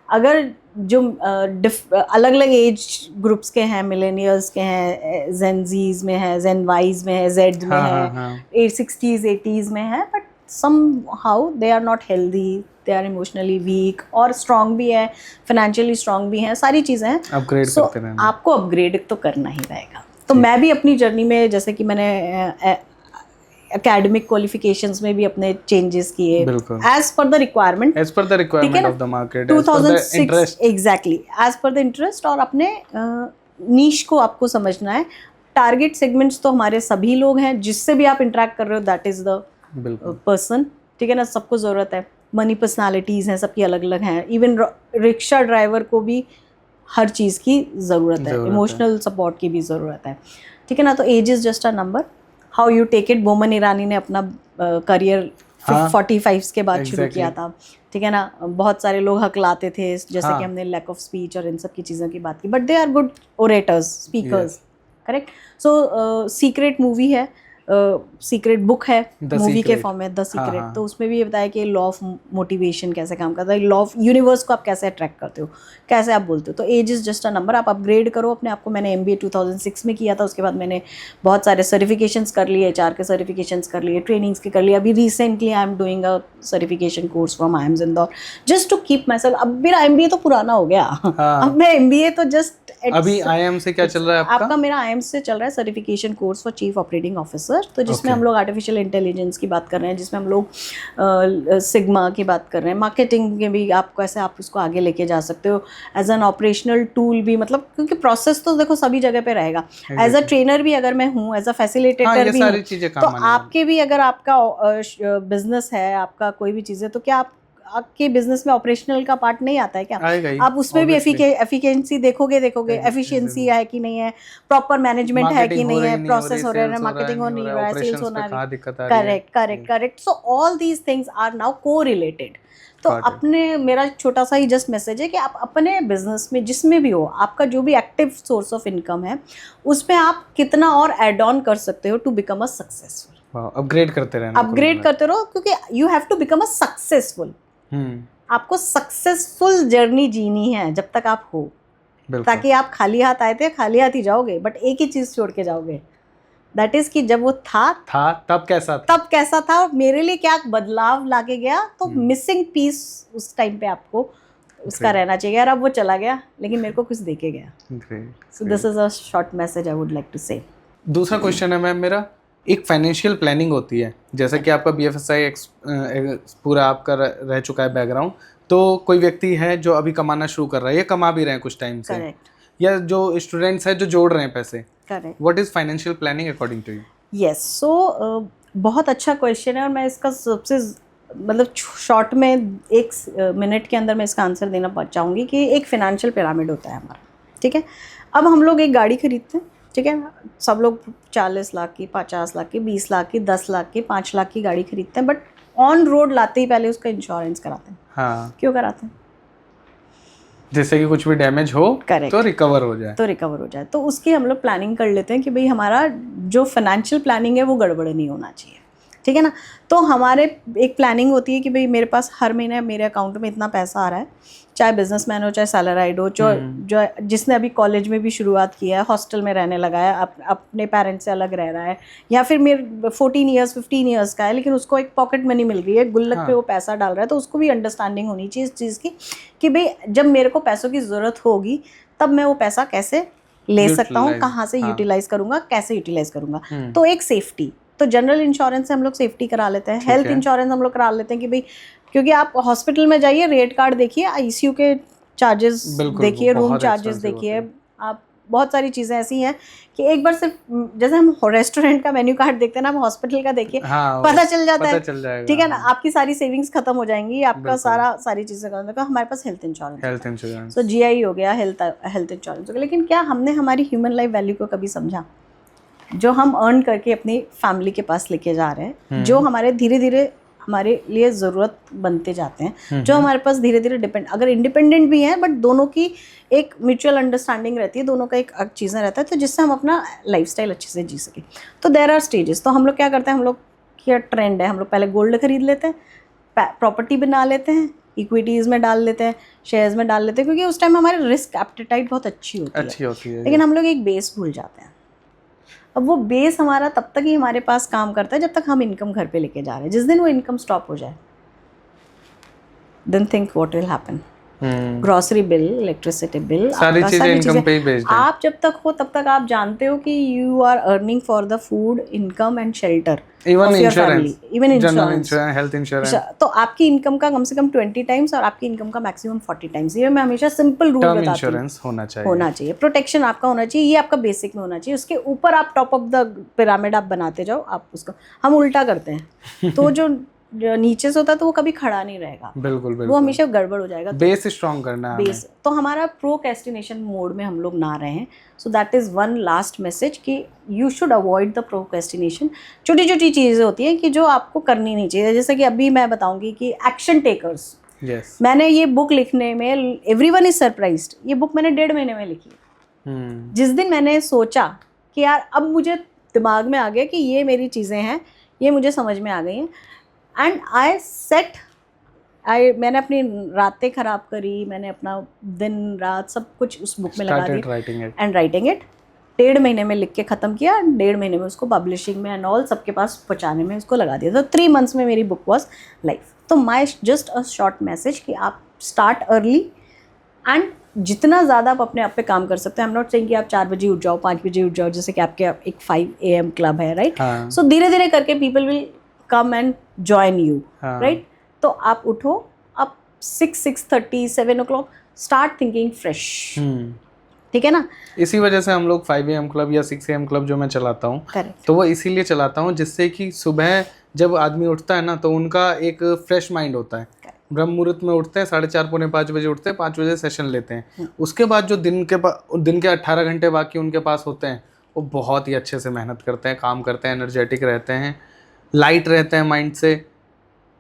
अगर जो अलग अलग एज ग्रुप्स के हैं, मिलेनियल्स के हैं, जेनजीज में है, जेन वाइज में है, जेड में है, 60s 80s में है, but somehow they are not healthy, they are emotionally weak, और strong भी है, financially strong भी हैं, सारी चीज़ें हैं. अपग्रेड करते रहना. आपको अपग्रेड तो करना ही रहेगा. तो मैं भी अपनी जर्नी में, जैसे कि मैंने एकेडमिक क्वालिफिकेशंस में भी अपने चेंजेस किए as per the requirement of the market, 2006 exactly, as per the interest. और अपने नीश को आपको समझना है. टारगेट सेगमेंट्स तो हमारे सभी लोग हैं, जिससे भी आप इंटरेक्ट कर रहे हो, दैट इज द पर्सन. ठीक है ना. सबको ज़रूरत है. मनी पर्सनालिटीज़ हैं, सबकी अलग अलग हैं. इवन रिक्शा ड्राइवर को भी हर चीज़ की ज़रूरत है, इमोशनल सपोर्ट की भी ज़रूरत है. ठीक है ना. तो age is just a number, how you take it. Boman Irani ने अपना करियर 45 के बाद शुरू किया था. ठीक है ना. बहुत सारे लोग हकलाते थे, जैसे कि हमने लैक ऑफ स्पीच और इन सब की चीज़ों की बात की, but they are good orators, speakers. Correct. So secret movie है, सीक्रेट बुक है, मूवी के फॉर्म में, द सीक्रेट. तो उसमें भी ये बताया कि लॉ ऑफ मोटिवेशन कैसे काम करता है, लॉ ऑफ यूनिवर्स को आप कैसे अट्रैक्ट करते हो, कैसे आप बोलते हो. तो age is just a number. आप अपग्रेड करो अपने आप को. मैंने MBA 2006 में किया था, उसके बाद मैंने बहुत सारे सर्टिफिकेशंस कर लिए, HR के सर्टिफिकेशंस कर लिए, ट्रेनिंग्स के कर लिए. अभी recently I am doing a certification course from IIMS Indore, just to keep myself. अब मेरा MBA तो पुराना हो गया. अब मैं MBA तो जस्ट अभी IIM से क्या चल रहा है आपका? मेरा IIM से चल रहा है certification course for chief operating officer, तो जिसमें हम लोग आर्टिफिशियल इंटेलिजेंस की बात कर रहे हैं, जिसमें हम लोग सिग्मा की बात कर रहे हैं, मार्केटिंग के भी आप कैसे आप उसको आगे लेके जा सकते हो एज एन ऑपरेशनल टूल भी, मतलब क्योंकि प्रोसेस तो देखो सभी जगह पे रहेगा। एज अ ट्रेनर भी अगर मैं हूँ, एज अ फैसिलिटेटर भी हूँ, तो आपके भी अगर आपका बिजनेस है, आपका कोई भी चीज़ है, तो क्या आपके बिजनेस में ऑपरेशनल का पार्ट नहीं आता है क्या? आप उसमें भी एफिशिएंसी देखोगे एफिशिएंसी है कि नहीं है, प्रॉपर मैनेजमेंट है कि नहीं है, प्रोसेस हो रहा है, मार्केटिंग हो नहीं रहा है, सेल्स हो रहा है, correct. So all these things are now correlated. तो अपने मेरा छोटा सा ही जस्ट मैसेज है कि आप अपने बिजनेस में जिसमें भी हो, आपका जो भी एक्टिव सोर्स ऑफ इनकम है, उसमें आप कितना और एड ऑन कर सकते हो to become a successful. Upgrade करते रहो, क्योंकि you have to become a successful. आपको सक्सेसफुल जर्नी जीनी है जब तक आप हो, ताकि आप खाली हाथ आए थे खाली हाथ ही जाओगे, बट एक ही चीज छोड़ के जाओगे, दैट इज कि जब वो था तब कैसा था और मेरे लिए क्या बदलाव लाके गया। तो मिसिंग पीस उस टाइम पे आपको उसका रहना चाहिए, यार अब वो चला गया लेकिन मेरे को कुछ दे के गया। So this is a short message I would like to say. दूसरा क्वेश्चन है मैम मेरा, एक फाइनेंशियल प्लानिंग होती है, जैसा कि आपका BFSI पूरा आपका रह चुका है बैकग्राउंड, तो कोई व्यक्ति है जो अभी कमाना शुरू कर रहा है या कमा भी रहे हैं कुछ टाइम से, या जो स्टूडेंट्स हैं जो जोड़ रहे हैं पैसे, what is financial planning according to you? Yes, so बहुत अच्छा क्वेश्चन है और मैं इसका सबसे मतलब शॉर्ट में 1 मिनट के अंदर मैं इसका आंसर देना चाहूँगी कि एक फाइनेंशियल पिरामिड होता है हमारा, ठीक है। अब हम लोग एक गाड़ी खरीदते हैं, ठीक है, सब लोग 40 लाख की, 50 लाख की, 20 लाख की, 10 लाख की, 5 लाख की गाड़ी खरीदते हैं, बट ऑन रोड लाते ही पहले उसका इंश्योरेंस कराते हैं। हाँ, क्यों कराते हैं? जैसे कि कुछ भी डैमेज हो तो रिकवर हो जाए। तो उसकी हम लोग प्लानिंग कर लेते हैं कि भाई हमारा जो फाइनेंशियल प्लानिंग है वो गड़बड़ नहीं होना चाहिए, ठीक है ना। तो हमारे एक प्लानिंग होती है कि भाई मेरे पास हर महीने मेरे अकाउंट में इतना पैसा आ रहा है, चाहे बिजनेसमैन हो चाहे सैलराइड हो, जो जिसने अभी कॉलेज में भी शुरुआत किया है, हॉस्टल में रहने लगा है, अपने पेरेंट्स से अलग रह रहा है, या फिर मेरे 14 ईयर्स 15 ईयर्स का है लेकिन उसको एक पॉकेट मनी मिल गई है, गुल्लक पे वो पैसा डाल रहा है, तो उसको भी अंडरस्टैंडिंग होनी चाहिए इस चीज़ की कि भाई जब मेरे को पैसों की ज़रूरत होगी तब मैं वो पैसा कैसे ले सकता हूँ, कहाँ से यूटिलाइज करूँगा, कैसे यूटिलाइज करूँगा। तो एक सेफ्टी, तो जनरल इंश्योरेंस से हम लोग सेफ्टी करा लेते हैं, हेल्थ इंश्योरेंस हम लोग करा लेते हैं कि भाई, क्योंकि आप हॉस्पिटल में जाइए, रेट कार्ड देखिए, ICU के चार्जेस देखिए, रूम चार्जेस देखिए, आप बहुत सारी चीज़ें ऐसी हैं कि एक बार सिर्फ जैसे हम रेस्टोरेंट का मेन्यू कार्ड देखते हैं ना, हम हॉस्पिटल का देखिए, पता चल जाता है, ठीक है ना, आपकी सारी सेविंग्स खत्म हो जाएंगी, आपका सारी चीज़ें खत्म होगा। हमारे पास हेल्थ इंश्योरेंस, सो GI हो गया, हेल्थ इंश्योरेंस हो गया, लेकिन क्या हमने हमारी ह्यूमन लाइफ वैल्यू को कभी समझा? जो हम अर्न करके अपनी फैमिली के पास लेके जा रहे हैं, जो हमारे धीरे धीरे हमारे लिए ज़रूरत बनते जाते हैं, जो हमारे पास धीरे धीरे अगर इंडिपेंडेंट भी हैं, बट दोनों की एक म्यूचुअल अंडरस्टैंडिंग रहती है, दोनों का एक चीज़ें रहता है, तो जिससे हम अपना लाइफस्टाइल अच्छे से जी सकें। तो देयर आर स्टेजेस। तो हम लोग क्या करते हैं, हम लोग क्या ट्रेंड है, हम लोग पहले गोल्ड खरीद लेते हैं, प्रॉपर्टी बना लेते हैं, इक्विटीज़ में डाल लेते हैं, शेयर्स में डाल लेते हैं, क्योंकि उस टाइम हमारी रिस्क एप्टीटाइट बहुत अच्छी होती है। लेकिन हम लोग एक बेस भूल जाते हैं। अब वो बेस हमारा तब तक ही हमारे पास काम करता है जब तक हम इनकम घर पे लेके जा रहे हैं। जिस दिन वो इनकम स्टॉप हो जाए, then think what will happen. Grocery bill, electricity bill, सारी चीजें इनकम पे ही बेस्ड है। आप जब तक हो तब तक आप जानते हो कि you are earning for the food, income and shelter, even insurance, health insurance. तो आपकी इनकम का कम से कम 20 टाइम्स और आपकी इनकम का मैक्सिमम 40 टाइम्स। ये मैं हमेशा सिंपल रूल बताती हूँ, इंश्योरेंस होना चाहिए, प्रोटेक्शन आपका होना चाहिए, ये आपका बेसिक में होना चाहिए। उसके ऊपर आप टॉप ऑफ द पिरामिड आप बनाते जाओ। आप उसको हम उल्टा करते हैं तो जो नीचे से होता है तो वो कभी खड़ा नहीं रहेगा, बिल्कुल वो हमेशा गड़बड़ हो जाएगा। बेस स्ट्रॉन्ग करना है बेस। तो हमारा प्रोक्रेस्टिनेशन मोड में हम लोग ना रहें। So that is one last message कि you should avoid the procrastination. छोटी छोटी चीज़ें होती हैं कि जो आपको करनी नहीं चाहिए। जैसे कि अभी मैं बताऊंगी कि एक्शन टेकर्स। मैंने ये बुक लिखने में, एवरीवन इज सरप्राइज्ड, ये बुक मैंने 1.5 महीने में लिखी। जिस दिन मैंने सोचा कि यार अब मुझे दिमाग में आ गया कि ये मेरी चीज़ें हैं, ये मुझे समझ में आ गई हैं, एंड मैंने अपनी रातें ख़राब करी, मैंने अपना दिन रात सब कुछ उस बुक में लगा दिया एंड राइटिंग इट। 1.5 महीने में लिख के ख़त्म किया, 1.5 महीने में उसको पब्लिशिंग में एंड ऑल सबके पास पहुँचाने में उसको लगा दिया। तो 3 मंथ्स में मेरी बुक वॉज लाइफ। तो my just a short message कि आप स्टार्ट अर्ली एंड जितना ज़्यादा आप अपने आप पे काम कर सकते हैं, आई एम नॉट सेइंग कि आप 4 बजे उठ जाओ, 5 बजे उठ जाओ, जैसे कि आपके एक 5 AM क्लब है, राइट? सो धीरे धीरे करके people will come and join you, right? तो आप उठो, आप 6:30 7 o'clock स्टार्ट थिंकिंग फ्रेश, ठीक है ना? इसी वजह से हम लोग 5 AM क्लब या 6 AM क्लब जो मैं चलाता हूँ, तो वो इसीलिए चलाता हूँ जिससे कि सुबह जब आदमी उठता है ना तो उनका एक फ्रेश माइंड होता है। ब्रह्म मुहूर्त में उठते हैं, 4:30 पौने 5 बजे उठते हैं, 5 बजे सेशन लेते हैं। उसके बाद जो दिन के 18 घंटे बाकी उनके पास होते हैं, वो बहुत ही अच्छे से मेहनत करते हैं, काम करते हैं, एनर्जेटिक रहते हैं, लाइट रहते हैं माइंड से,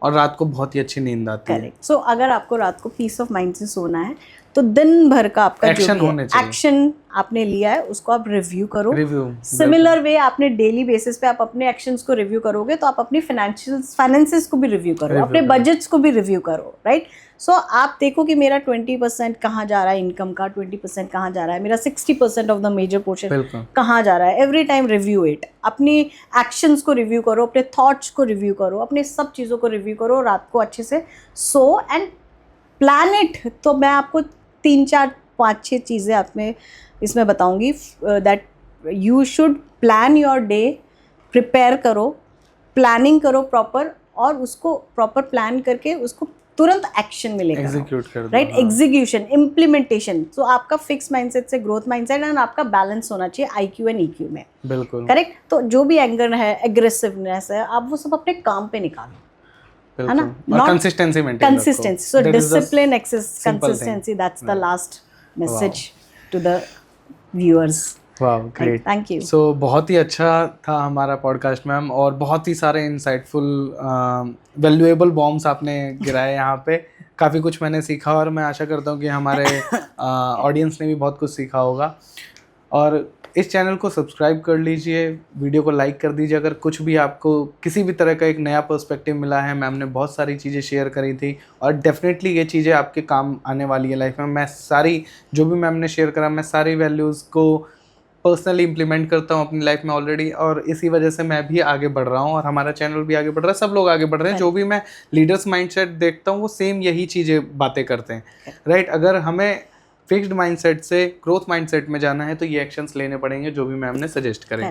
और रात को बहुत ही अच्छी नींद आती है। सो अगर आपको रात को पीस ऑफ माइंड से सोना है तो दिन भर का आपका एक्शन होने चाहिए। एक्शन आपने लिया है उसको आप रिव्यू करो। सिमिलर वे आपने डेली बेसिस पे आप अपने एक्शंस को रिव्यू करोगे तो आप अपनी फाइनेंसेस को भी रिव्यू करो, अपने बजट्स को भी रिव्यू करो, राइट? सो आप देखो कि मेरा 20% कहाँ जा रहा है इनकम का, 20% कहाँ जा रहा है, मेरा 60% ऑफ द मेजर पोर्शन कहाँ जा रहा है। एवरी टाइम रिव्यू इट, अपनी एक्शंस को रिव्यू करो, अपने थॉट्स को रिव्यू करो, अपने सब चीज़ों को रिव्यू करो, रात को अच्छे से सो एंड प्लान इट। तो मैं आपको 3 4 5 6 चीज़ें आप में इसमें बताऊंगी that you should plan your day, prepare करो, प्लानिंग करो प्रॉपर, और उसको प्रॉपर प्लान करके उसको तुरंत एक्शन में लेकर एग्जीक्यूट कर दो, राइट? Execution, implementation. सो आपका फिक्स माइंडसेट से ग्रोथ माइंडसेट एंड आपका बैलेंस होना चाहिए IQ एंड EQ में, बिल्कुल करेक्ट? तो जो भी एंगर है, एग्रेसिवनेस है, आप वो सब अपने काम पे निकालो, है ना? कंसिस्टेंसी मेंटेन रखो। Consistency, so discipline, consistency, that's the last message to the viewers. वाह, ग्रेट, थैंक यू। सो बहुत ही अच्छा था हमारा पॉडकास्ट मैम, और बहुत ही सारे इंसाइटफुल वैल्यूएबल बॉम्ब्स आपने गिराए यहाँ पे। काफ़ी कुछ मैंने सीखा, और मैं आशा करता हूँ कि हमारे ऑडियंस ने भी बहुत कुछ सीखा होगा। और इस चैनल को सब्सक्राइब कर लीजिए, वीडियो को लाइक कर दीजिए अगर कुछ भी आपको किसी भी तरह का एक नया पर्सपेक्टिव मिला है। मैम ने बहुत सारी चीज़ें शेयर करी थी, और डेफिनेटली ये चीज़ें आपके काम आने वाली है लाइफ में। मैं सारी जो भी मैम ने शेयर करा, मैं सारी वैल्यूज़ को पर्सनली इम्प्लीमेंट करता हूँ अपनी लाइफ में ऑलरेडी, और इसी वजह से मैं भी आगे बढ़ रहा हूँ, और हमारा चैनल भी आगे बढ़ रहा है, सब लोग आगे बढ़ रहे हैं। जो भी मैं लीडर्स माइंडसेट देखता हूँ वो सेम यही चीज़ें बातें करते हैं, राइट? अगर हमें फिक्स्ड माइंडसेट से ग्रोथ माइंडसेट में जाना है तो ये एक्शंस लेने पड़ेंगे जो भी मैम ने सजेस्ट करें।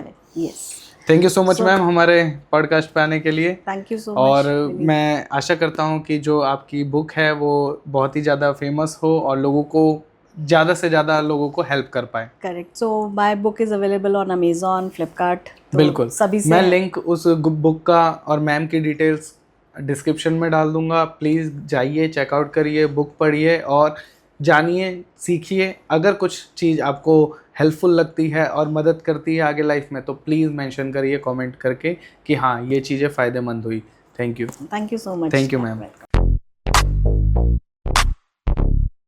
Thank you so much ma'am हमारे पॉडकास्ट पे आने के लिए। Thank you so much. और मैं आशा करता हूँ कि जो आपकी बुक है वो बहुत ही ज़्यादा फेमस हो और लोगों को ज़्यादा से ज़्यादा लोगों को हेल्प कर पाए। Correct. So my book is available on Amazon, Flipkart. बिल्कुल, सभी से मैं लिंक उस बुक का और मैम की डिटेल्स डिस्क्रिप्शन में डाल दूंगा। प्लीज़ जाइए, चेकआउट करिए, बुक पढ़िए और जानिए, सीखिए। अगर कुछ चीज़ आपको हेल्पफुल लगती है और मदद करती है आगे लाइफ में तो प्लीज़ मेंशन करिए कमेंट करके कि हाँ ये चीज़ें फ़ायदेमंद हुई। Thank you so much. Thank you ma'am.